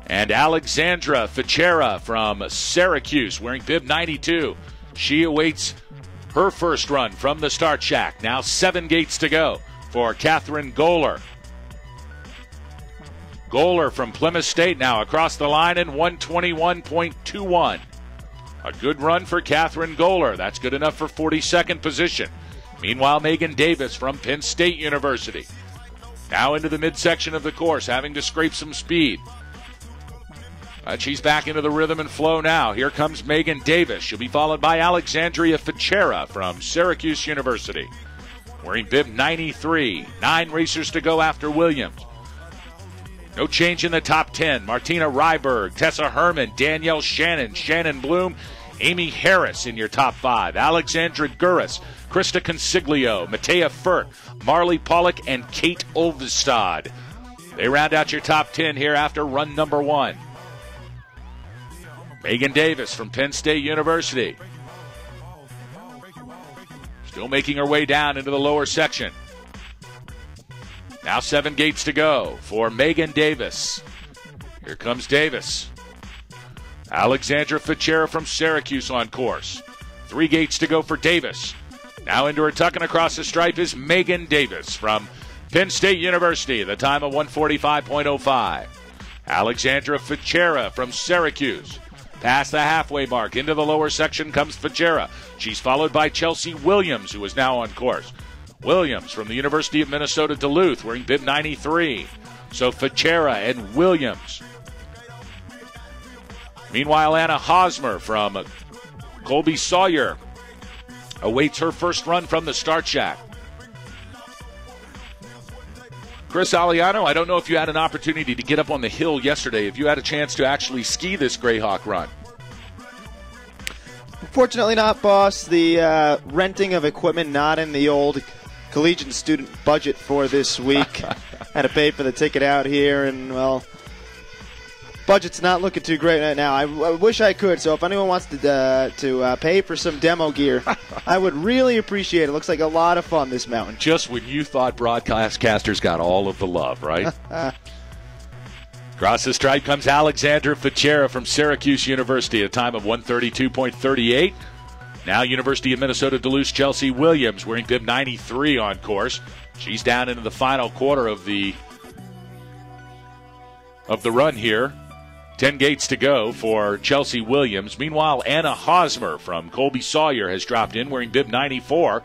Speaker 1: And Alexandra Fichera from Syracuse, wearing bib 92. She awaits her first run from the start shack. Now 7 gates to go for Catherine Goller. Goller from Plymouth State now across the line in 1:21.21. A good run for Catherine Goller. That's good enough for 42nd position. Meanwhile, Megan Davis from Penn State University. Now into the midsection of the course, having to scrape some speed. But she's back into the rhythm and flow now. Here comes Megan Davis. She'll be followed by Alexandria Fichera from Syracuse University. wearing bib 93. 9 racers to go after Williams. No change in the top 10. Martina Ryberg, Tessa Herman, Danielle Shannon, Shannon Bloom, Amy Harris in your top 5. Alexandra Gurris, Krista Consiglio, Matea Furt, Marley Pollock, and Kate Ulvestad. They round out your top 10 here after run number 1. Megan Davis from Penn State University. Still making her way down into the lower section. Now 7 gates to go for Megan Davis. Here comes Davis. Alexandra Fitzgerald from Syracuse on course. 3 gates to go for Davis. Now into her tucking across the stripe is Megan Davis from Penn State University. The time of 1:45.05. Alexandra Fitzgerald from Syracuse. Past the halfway mark, into the lower section comes Fitzgerald. She's followed by Chelsea Williams, who is now on course. Williams from the University of Minnesota Duluth, wearing bib 93. So Fitzgerald and Williams. Meanwhile, Anna Hosmer from Colby Sawyer awaits her first run from the start shack. Chris Aliano, I don't know if you had an opportunity to get up on the hill yesterday, if you had a chance to actually ski this Greyhawk run.
Speaker 2: Unfortunately not, boss. The renting of equipment not in the old collegiate student budget for this week. Had to pay for the ticket out here, and, well, budget's not looking too great right now. I wish I could, so if anyone wants to pay for some demo gear, I would really appreciate it. It looks like a lot of fun, this mountain.
Speaker 1: Just when you thought broadcasters got all of the love, right? Across the stripe comes Alexandra Fitzgerald from Syracuse University, a time of 1:32.38. Now University of Minnesota Duluth, Chelsea Williams, wearing bib 93 on course. She's down into the final quarter of the run here. 10 gates to go for Chelsea Williams. Meanwhile, Anna Hosmer from Colby Sawyer has dropped in wearing bib 94.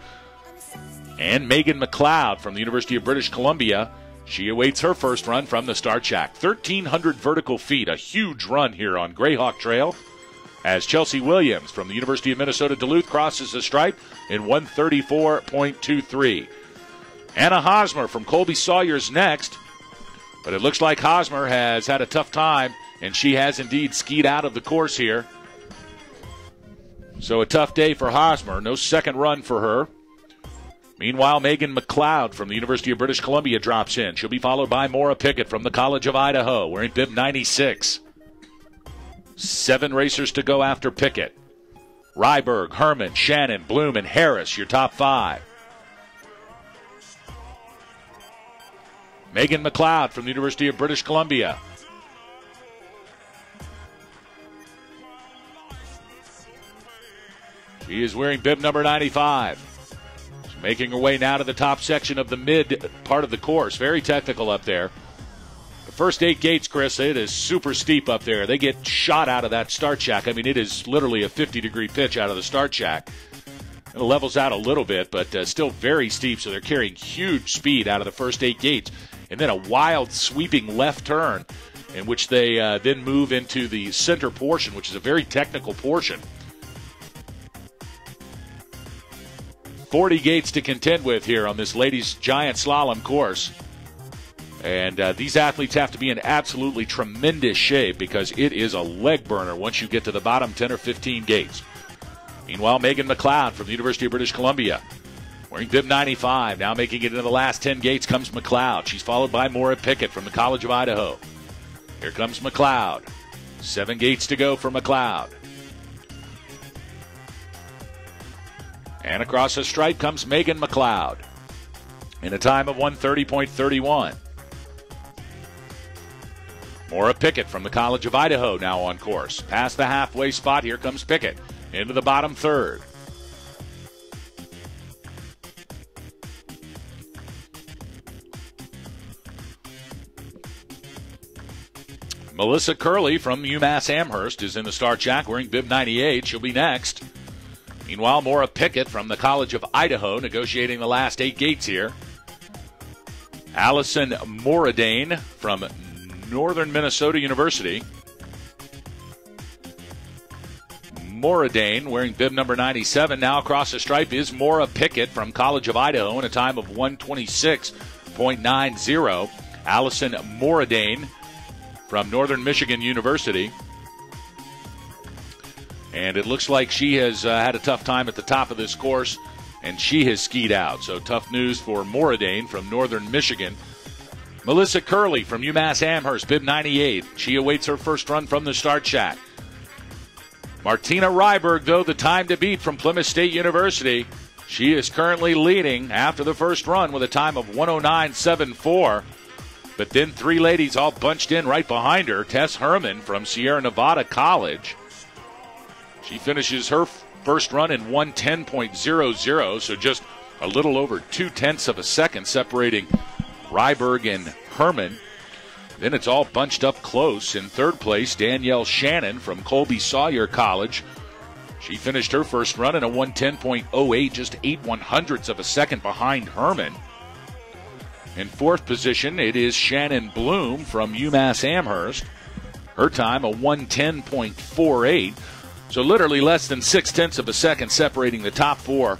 Speaker 1: And Megan McLeod from the University of British Columbia. She awaits her first run from the start shack. 1,300 vertical feet, a huge run here on Greyhawk Trail. As Chelsea Williams from the University of Minnesota Duluth crosses the stripe in 1:34.23. Anna Hosmer from Colby Sawyer's next. But it looks like Hosmer has had a tough time, and she has indeed skied out of the course here. So a tough day for Hosmer. No second run for her. Meanwhile, Megan McLeod from the University of British Columbia drops in. She'll be followed by Maura Pickett from the College of Idaho, wearing bib 96. 7 racers to go after Pickett. Ryberg, Herman, Shannon, Bloom, and Harris, your top 5. Megan McLeod from the University of British Columbia. She is wearing bib number 95. She's making her way now to the top section of the mid part of the course. Very technical up there. The first 8 gates, Chris, it is super steep up there. They get shot out of that start shack. I mean, it is literally a 50-degree pitch out of the start shack. It levels out a little bit, but still very steep, so they're carrying huge speed out of the first 8 gates. And then a wild, sweeping left turn in which they then move into the center portion, which is a very technical portion. 40 gates to contend with here on this ladies' giant slalom course. And these athletes have to be in absolutely tremendous shape because it is a leg burner once you get to the bottom 10 or 15 gates. Meanwhile, Megan McLeod from the University of British Columbia, wearing bib 95, now making it into the last 10 gates comes McLeod. She's followed by Maura Pickett from the College of Idaho. Here comes McLeod. 7 gates to go for McLeod. And across the stripe comes Megan McLeod in a time of 1:30.31. Maura Pickett from the College of Idaho now on course. Past the halfway spot, here comes Pickett into the bottom third. Melissa Curley from UMass Amherst is in the start shack wearing bib 98. She'll be next. Meanwhile, Maura Pickett from the College of Idaho negotiating the last 8 gates here. Allison Moradane from Northern Minnesota University. Moradane wearing bib number 97. Now across the stripe is Maura Pickett from College of Idaho in a time of 1:26.90. Allison Moradane from Northern Michigan University. And it looks like she has had a tough time at the top of this course, and she has skied out. So tough news for Moradane from Northern Michigan. Melissa Curley from UMass Amherst, bib 98. She awaits her first run from the start shack. Martina Ryberg, though, the time to beat from Plymouth State University. She is currently leading after the first run with a time of 1:09.74. But then three ladies all bunched in right behind her. Tess Herman from Sierra Nevada College. She finishes her first run in 1:10.00, so just a little over 0.2 of a second separating Ryberg and Herman. Then it's all bunched up close. In third place, Danielle Shannon from Colby Sawyer College. She finished her first run in a 1:10.08, just 0.8 of a second behind Herman. In fourth position, it is Shannon Bloom from UMass Amherst. Her time, a 1:10.48. So literally less than 0.6 of a second separating the top four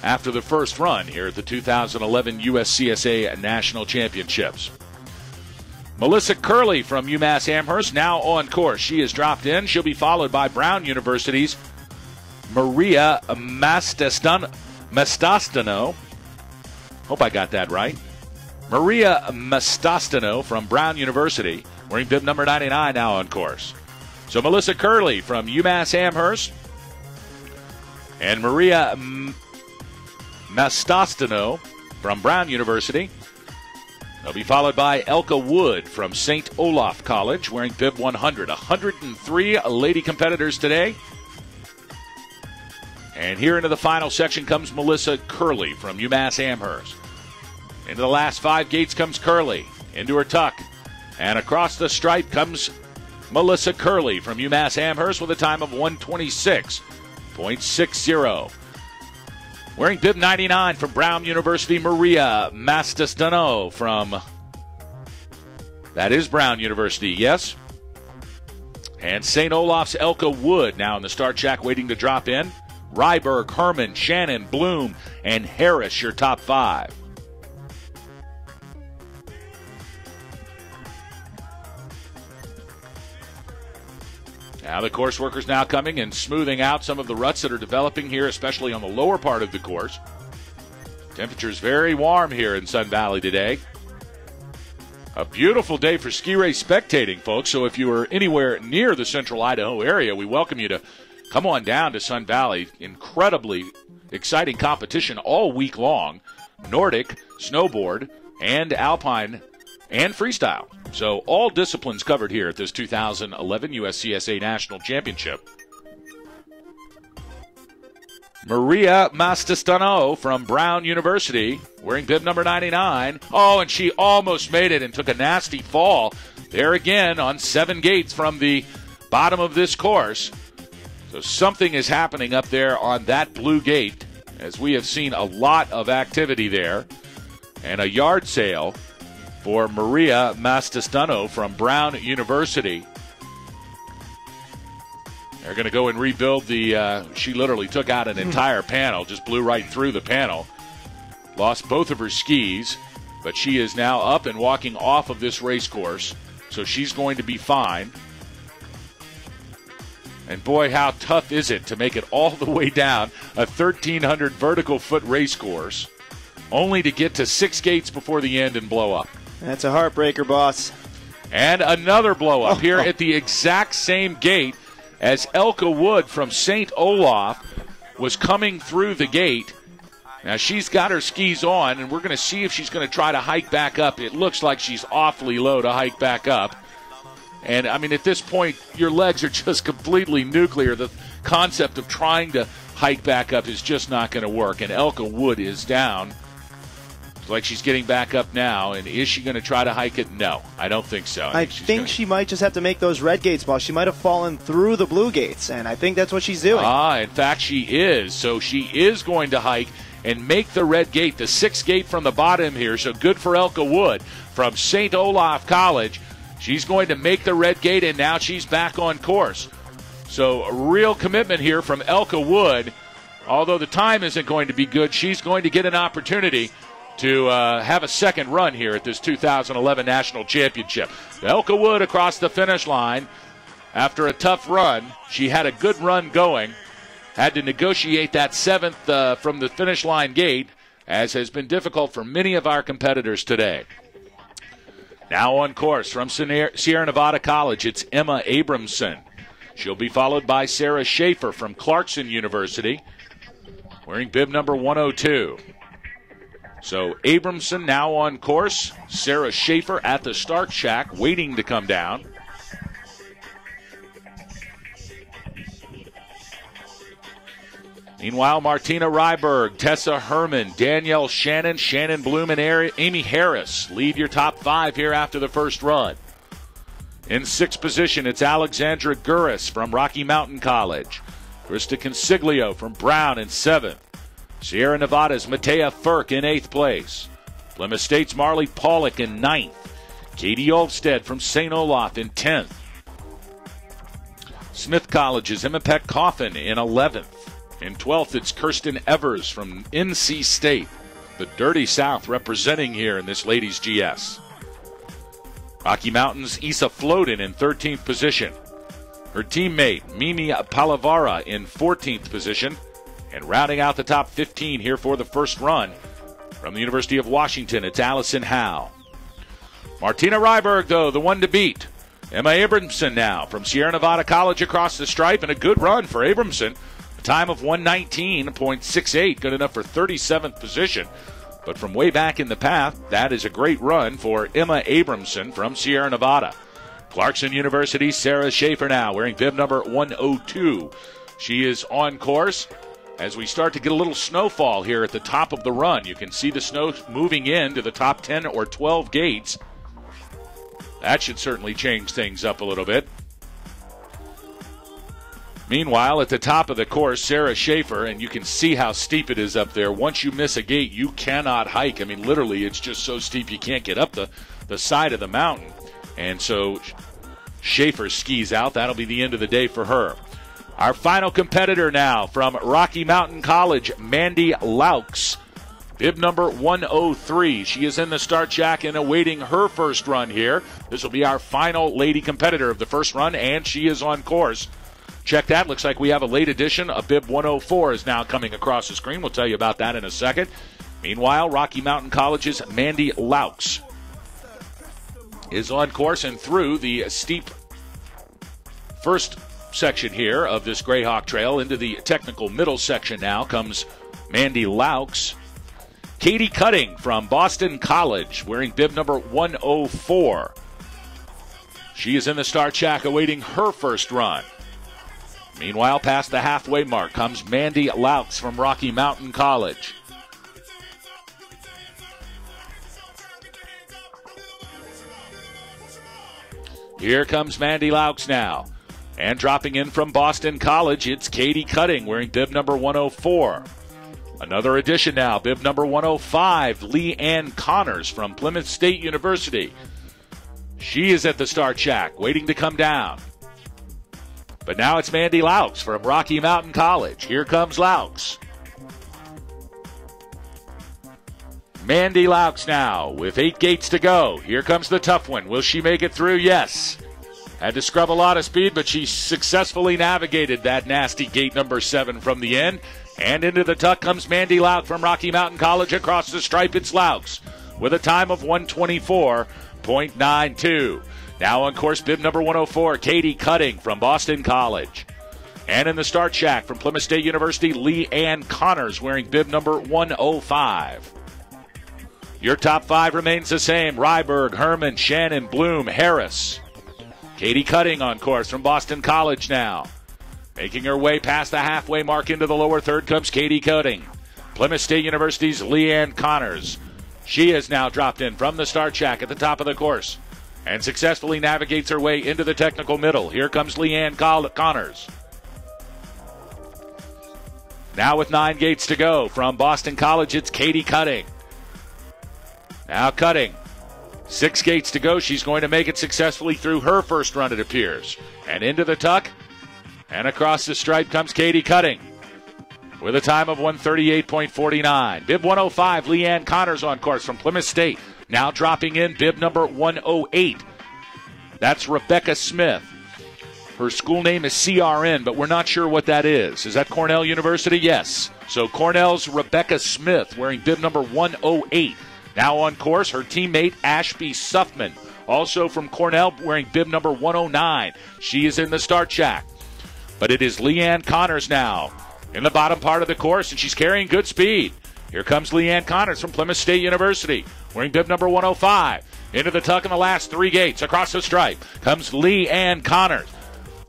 Speaker 1: after the first run here at the 2011 USCSA National Championships. Melissa Curley from UMass Amherst now on course. She has dropped in. She'll be followed by Brown University's Maria Mastastano. Hope I got that right. Maria Mastastano from Brown University, wearing bib number 99 now on course. So Melissa Curley from UMass Amherst and Maria Mastastano from Brown University. They'll be followed by Elka Wood from St. Olaf College, wearing bib 100. 103 lady competitors today. And here into the final section comes Melissa Curley from UMass Amherst. Into the last 5 gates comes Curley, into her tuck. And across the stripe comes Melissa Curley from UMass Amherst with a time of 1:26.60. Wearing bib 99 from Brown University, Maria Mastastano from, that is Brown University, yes. And St. Olaf's Elka Wood now in the start shack waiting to drop in. Ryberg, Herman, Shannon, Bloom, and Harris, your top 5. Now the course workers now coming and smoothing out some of the ruts that are developing here, especially on the lower part of the course. Temperatures very warm here in Sun Valley today. A beautiful day for ski race spectating, folks. So if you are anywhere near the central Idaho area, we welcome you to come on down to Sun Valley. Incredibly exciting competition all week long. Nordic, snowboard, and alpine, and freestyle. So all disciplines covered here at this 2011 USCSA National Championship. Maria Mastastano from Brown University, wearing bib number 99. Oh, and she almost made it and took a nasty fall there again on 7 gates from the bottom of this course. So something is happening up there on that blue gate, as we have seen a lot of activity there. And a yard sale for Maria Mastastano from Brown University. They're going to go and rebuild the, she literally took out an entire panel, just blew right through the panel. Lost both of her skis, but she is now up and walking off of this race course, so she's going to be fine. And boy, how tough is it to make it all the way down a 1,300 vertical foot race course, only to get to 6 gates before the end and blow up.
Speaker 2: That's a heartbreaker, boss.
Speaker 1: And another blow up here at the exact same gate as Elka Wood from St. Olaf was coming through the gate. Now she's got her skis on, and we're going to see if she's going to try to hike back up. It looks like she's awfully low to hike back up. And, I mean, at this point, your legs are just completely nuclear. The concept of trying to hike back up is just not going to work. And Elka Wood is down. It's like she's getting back up now. And is she going to try to hike it? No, I don't think so.
Speaker 2: I think she might just have to make those red gates, boss. She might have fallen through the blue gates, and I think that's what she's doing.
Speaker 1: In fact, she is. So she is going to hike and make the red gate, the 6th gate from the bottom here. So good for Elka Wood from St. Olaf College. She's going to make the red gate, and now she's back on course. So a real commitment here from Elka Wood. Although the time isn't going to be good, she's going to get an opportunity to have a second run here at this 2011 National Championship. Elka Wood across the finish line after a tough run. She had a good run going. Had to negotiate that seventh from the finish line gate, as has been difficult for many of our competitors today. Now on course from Sierra Nevada College, it's Emma Abramson. She'll be followed by Sarah Schaefer from Clarkson University, wearing bib number 102. So Abramson now on course. Sarah Schaefer at the start shack waiting to come down. Meanwhile, Martina Ryberg, Tessa Herman, Danielle Shannon, Shannon Bloom, and Amy Harris lead your top five here after the first run. In sixth position, it's Alexandra Gurris from Rocky Mountain College. Krista Consiglio from Brown in seventh. Sierra Nevada's Matea Furk in eighth place. Plymouth State's Marley Pollock in ninth. Katie Olfstead from St. Olaf in 10th. Smith College's Emma Peck Coffin in 11th. In 12th, it's Kirsten Evers from NC State, the Dirty South representing here in this ladies' GS. Rocky Mountain's Isa Floden in 13th position. Her teammate, Mimi Palavara, in 14th position. And rounding out the top 15 here for the first run, from the University of Washington, it's Allison Howe. Martina Ryberg, though, the one to beat. Emma Abramson now from Sierra Nevada College across the stripe, and a good run for Abramson. A time of 1:19.68, good enough for 37th position. But from way back in the path, that is a great run for Emma Abramson from Sierra Nevada. Clarkson University, Sarah Schaefer now wearing bib number 102. She is on course. As we start to get a little snowfall here at the top of the run, you can see the snow moving into the top 10 or 12 gates. That should certainly change things up a little bit. Meanwhile, at the top of the course, Sarah Schaefer, and you can see how steep it is up there. Once you miss a gate, you cannot hike. I mean, literally, it's just so steep you can't get up the side of the mountain. And so Schaefer skis out. That'll be the end of the day for her. Our final competitor now from Rocky Mountain College, Mandy Laux, bib number 103. She is in the start shack and awaiting her first run here. This will be our final lady competitor of the first run, and she is on course. Check that. Looks like we have a late edition. A bib 104 is now coming across the screen. We'll tell you about that in a second. Meanwhile, Rocky Mountain College's Mandy Laux is on course and through the steep first section here of this Greyhawk Trail into the technical middle section now comes Mandy Laux. Katie Cutting from Boston College wearing bib number 104. She is in the start shack awaiting her first run. Meanwhile, past the halfway mark comes Mandy Laux from Rocky Mountain College. Here comes Mandy Laux now. And dropping in from Boston College, it's Katie Cutting wearing bib number 104. Another addition now, bib number 105, Lee Ann Connors from Plymouth State University. She is at the start shack, waiting to come down. But now it's Mandy Laux from Rocky Mountain College. Here comes Laux. Mandy Laux now with 8 gates to go. Here comes the tough one. Will she make it through? Yes. Had to scrub a lot of speed, but she successfully navigated that nasty gate number 7 from the end. And into the tuck comes Mandy Laux from Rocky Mountain College across the stripe. It's Laux with a time of 1:24.92. Now on course, bib number 104, Katie Cutting from Boston College. And in the start shack from Plymouth State University, Lee Ann Connors wearing bib number 105. Your top 5 remains the same. Ryberg, Herman, Shannon, Bloom, Harris. Katie Cutting on course from Boston College now. Making her way past the halfway mark into the lower third comes Katie Cutting. Plymouth State University's Lee Ann Connors. She has now dropped in from the start shack at the top of the course and successfully navigates her way into the technical middle. Here comes Lee Ann Connors. Now with 9 gates to go from Boston College, it's Katie Cutting. Now Cutting. 6 gates to go. She's going to make it successfully through her first run, it appears. And into the tuck. And across the stripe comes Katie Cutting with a time of 138.49. Bib 105, Leanne Connors on course from Plymouth State. Now dropping in bib number 108. That's Rebecca Smith. Her school name is CRN, but we're not sure what that is. Is that Cornell University? Yes. So Cornell's Rebecca Smith wearing bib number 108. Now on course, her teammate Ashby Suffman, also from Cornell, wearing bib number 109. She is in the start shack. But it is Leanne Connors now in the bottom part of the course, and she's carrying good speed. Here comes Leanne Connors from Plymouth State University, wearing bib number 105. Into the tuck in the last three gates. Across the stripe comes Leanne Connors.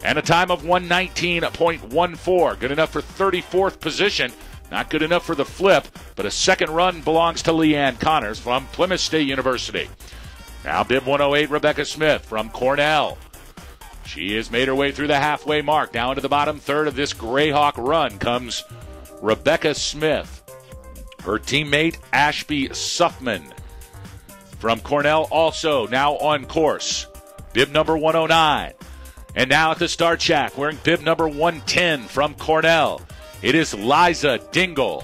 Speaker 1: And a time of 119.14. Good enough for 34th position. Not good enough for the flip, but a second run belongs to Leanne Connors from Plymouth State University. Now bib 108, Rebecca Smith from Cornell. She has made her way through the halfway mark. Now into the bottom third of this Greyhawk run comes Rebecca Smith. Her teammate Ashby Suffman from Cornell also now on course. Bib number 109. And now at the start shack, wearing bib number 110 from Cornell, it is Liza Dingle.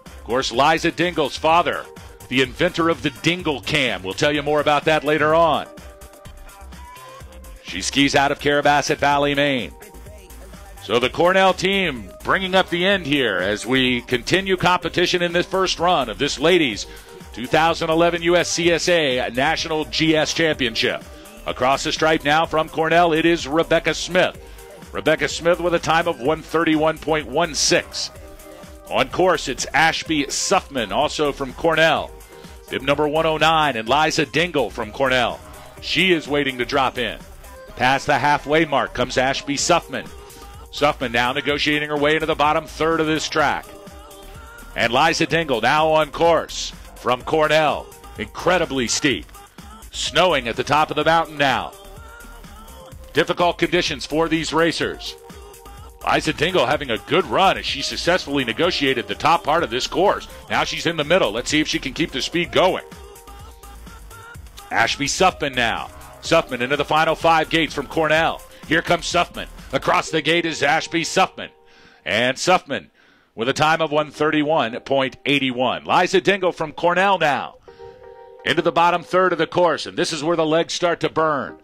Speaker 1: Of course, Liza Dingle's father, the inventor of the Dingle Cam. We'll tell you more about that later on. She skis out of Carabasset Valley, Maine. So the Cornell team bringing up the end here as we continue competition in this first run of this ladies' 2011 USCSA National GS Championship. Across the stripe now from Cornell, it is Rebecca Smith. Rebecca Smith with a time of 131.16. On course, it's Ashby Suffman, also from Cornell. Bib number 109, and Liza Dingle from Cornell. She is waiting to drop in. Past the halfway mark comes Ashby Suffman. Suffman now negotiating her way into the bottom third of this track. And Liza Dingle now on course from Cornell. Incredibly steep. Snowing at the top of the mountain now. Difficult conditions for these racers. Liza Dingle having a good run as she successfully negotiated the top part of this course. Now she's in the middle. Let's see if she can keep the speed going. Ashby Suffman now. Suffman into the final five gates from Cornell. Here comes Suffman. Across the gate is Ashby Suffman. And Suffman with a time of 131.81. Liza Dingle from Cornell now. Into the bottom third of the course, and this is where the legs start to burn.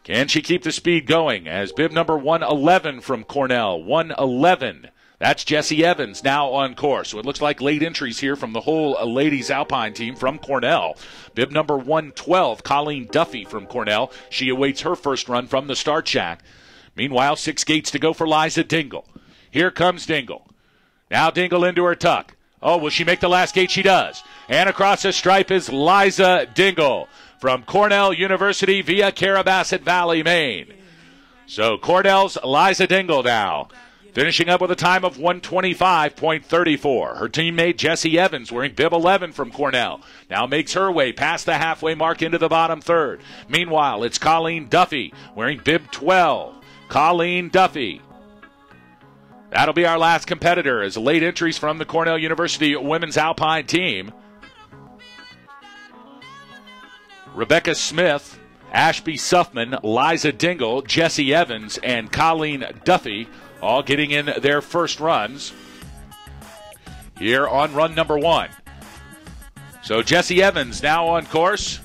Speaker 1: Can she keep the speed going as bib number 111 from Cornell, 111. That's Jessie Evans now on course. So it looks like late entries here from the whole ladies Alpine team from Cornell. Bib number 112, Colleen Duffy from Cornell. She awaits her first run from the start shack. Meanwhile, 6 gates to go for Liza Dingle. Here comes Dingle. Now Dingle into her tuck. Oh, will she make the last gate? She does. And across the stripe is Liza Dingle from Cornell University via Carabasset Valley, Maine. So Cornell's Liza Dingle now, finishing up with a time of 125.34. Her teammate Jessie Evans, wearing bib 11 from Cornell, now makes her way past the halfway mark into the bottom third. Meanwhile, it's Colleen Duffy, wearing bib 12. Colleen Duffy. That'll be our last competitor as late entries from the Cornell University women's Alpine team. Rebecca Smith, Ashby Suffman, Liza Dingle, Jessie Evans, and Colleen Duffy all getting in their first runs here on run number 1. So Jessie Evans now on course.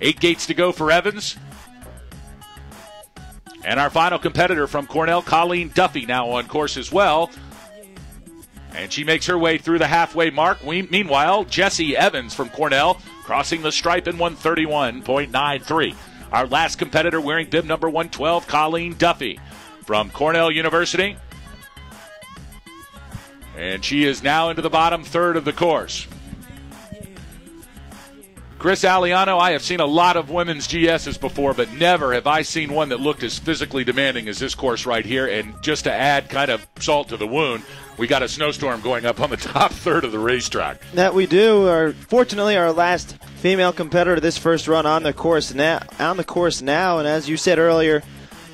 Speaker 1: 8 gates to go for Evans. And our final competitor from Cornell, Colleen Duffy, now on course as well. And she makes her way through the halfway mark. Meanwhile, Jessie Evans from Cornell crossing the stripe in 131.93. Our last competitor wearing bib number 112, Colleen Duffy from Cornell University. And she is now into the bottom third of the course. Chris Aliano, I have seen a lot of women's GSs before, but never have I seen one that looked as physically demanding as this course right here. And just to add kind of salt to the wound, we got a snowstorm going up on the top third of the racetrack.
Speaker 2: That we do. Fortunately, our last female competitor this first run on the course now. And as you said earlier,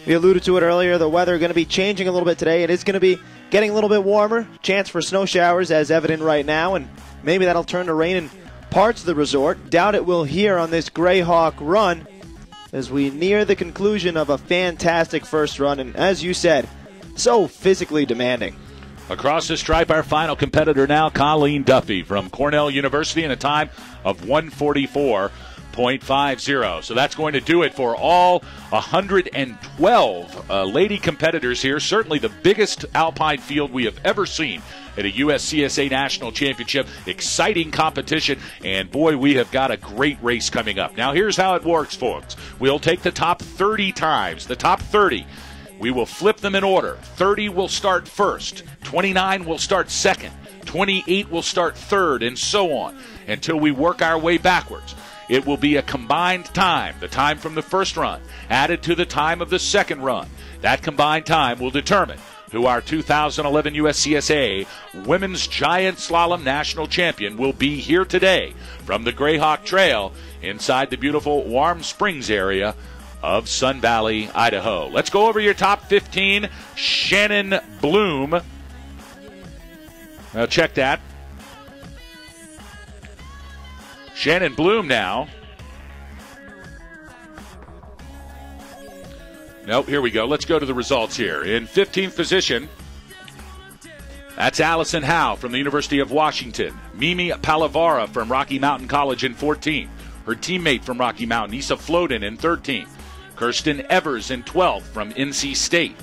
Speaker 2: we alluded to it earlier, the weather going to be changing a little bit today. It is going to be getting a little bit warmer. Chance for snow showers as evident right now, and maybe that'll turn to rain in parts of the resort. Doubt it will here on this Greyhawk run. as we near the conclusion of a fantastic first run, and as you said, so physically demanding.
Speaker 1: Across the stripe, our final competitor now, Colleen Duffy from Cornell University, in a time of 1:44.50. So that's going to do it for all 112 lady competitors here. Certainly the biggest alpine field we have ever seen at a USCSA National Championship. Exciting competition, and boy, we have got a great race coming up. Now, here's how it works, folks. We'll take the top 30 times, the top 30. We will flip them in order. 30 will start first, 29 will start second, 28 will start third, and so on, until we work our way backwards. It will be a combined time, the time from the first run, added to the time of the second run. That combined time will determine who our 2011 USCSA Women's Giant Slalom National Champion will be here today from the Grayhawk Trail inside the beautiful Warm Springs area of Sun Valley, Idaho. Let's go over your top 15. Shannon Bloom. Now check that. Shannon Bloom now. Nope, here we go. Let's go to the results here. In 15th position, that's Allison Howe from the University of Washington. Mimi Palavara from Rocky Mountain College in 14th. Her teammate from Rocky Mountain, Issa Floden, in 13th. Kirsten Evers in 12th from NC State.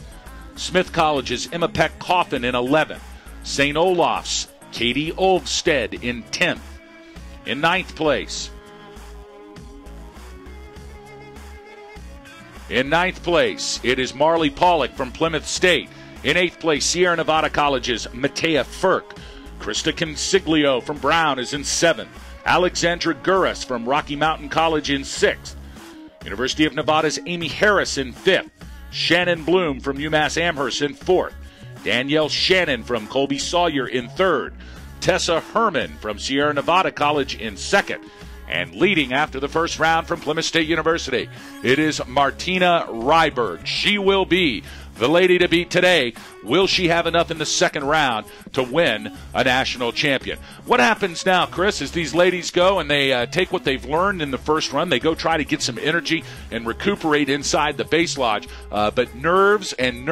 Speaker 1: Smith College's Emma Peck Coffin in 11th. St. Olaf's Katie Olvstead in 10th. In 9th place. In 9th place, it is Marley Pollock from Plymouth State. In 8th place, Sierra Nevada College's Matea Furk. Krista Consiglio from Brown is in 7th. Alexandra Gurras from Rocky Mountain College in 6th. University of Nevada's Amy Harris in 5th. Shannon Bloom from UMass Amherst in 4th. Danielle Shannon from Colby Sawyer in 3rd. Tessa Herman from Sierra Nevada College in 2nd. And leading after the first round from Plymouth State University, it is Martina Ryberg. She will be the lady to beat today. Will she have enough in the second round to win a national champion? What happens now, Chris, is these ladies go and they take what they've learned in the first run. They go try to get some energy and recuperate inside the base lodge. But nerves and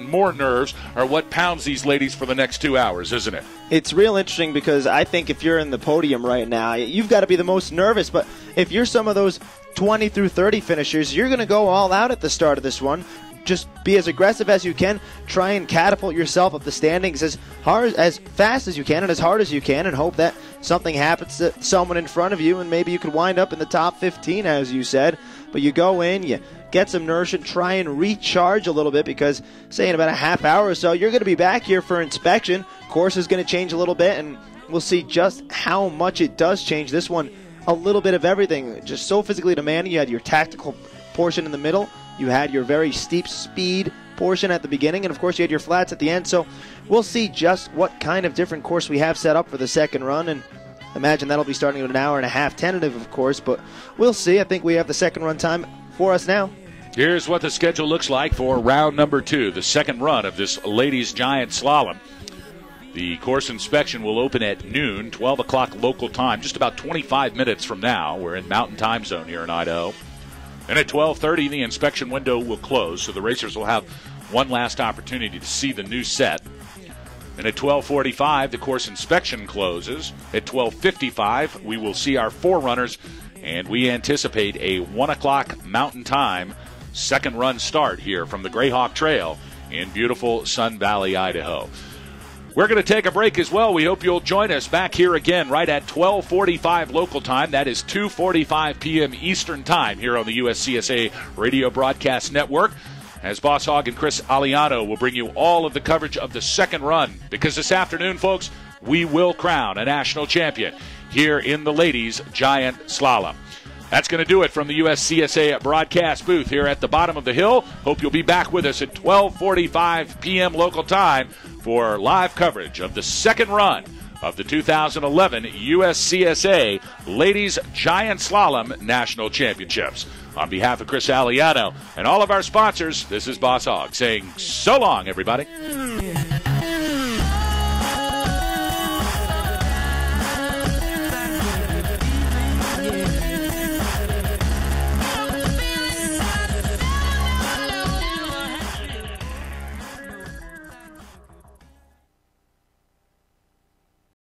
Speaker 1: more nerves are what pounds these ladies for the next 2 hours, isn't it?
Speaker 2: It's real interesting because I think if you're in the podium right now, you've got to be the most nervous. But if you're some of those 20 through 30 finishers, you're going to go all out at the start of this one. Just be as aggressive as you can. Try and catapult yourself up the standings as fast as you can and as hard as you can, and hope that something happens to someone in front of you, and maybe you could wind up in the top 15, as you said. But you go in, you get some nourishment, try and recharge a little bit, because, say, in about a half hour or so, you're going to be back here for inspection. Course is going to change a little bit, and we'll see just how much it does change. This one, a little bit of everything. Just so physically demanding. You had your tactical portion in the middle. You had your very steep speed portion at the beginning, and of course you had your flats at the end. So we'll see just what kind of different course we have set up for the second run, and imagine that'll be starting at an hour and a half tentative, of course, but we'll see. I think we have the second run time for us now.
Speaker 1: Here's what the schedule looks like for round number 2, the second run of this ladies' giant slalom. The course inspection will open at noon, 12 o'clock local time, just about 25 minutes from now. We're in Mountain Time Zone here in Idaho. And at 12:30, the inspection window will close, so the racers will have one last opportunity to see the new set. And at 12:45, the course inspection closes. At 12:55, we will see our 4 runners, and we anticipate a 1 o'clock Mountain Time second run start here from the Grayhawk Trail in beautiful Sun Valley, Idaho. We're going to take a break as well. We hope you'll join us back here again right at 12:45 local time. That is 2:45 p.m. Eastern time here on the USCSA Radio Broadcast Network, as Boss Hogg and Chris Aliano will bring you all of the coverage of the second run, because this afternoon, folks, we will crown a national champion here in the ladies' giant slalom. That's going to do it from the USCSA broadcast booth here at the bottom of the hill. Hope you'll be back with us at 12:45 p.m. local time for live coverage of the second run of the 2011 USCSA Ladies Giant Slalom National Championships. On behalf of Chris Aliano and all of our sponsors, this is Boss Hogg saying so long, everybody.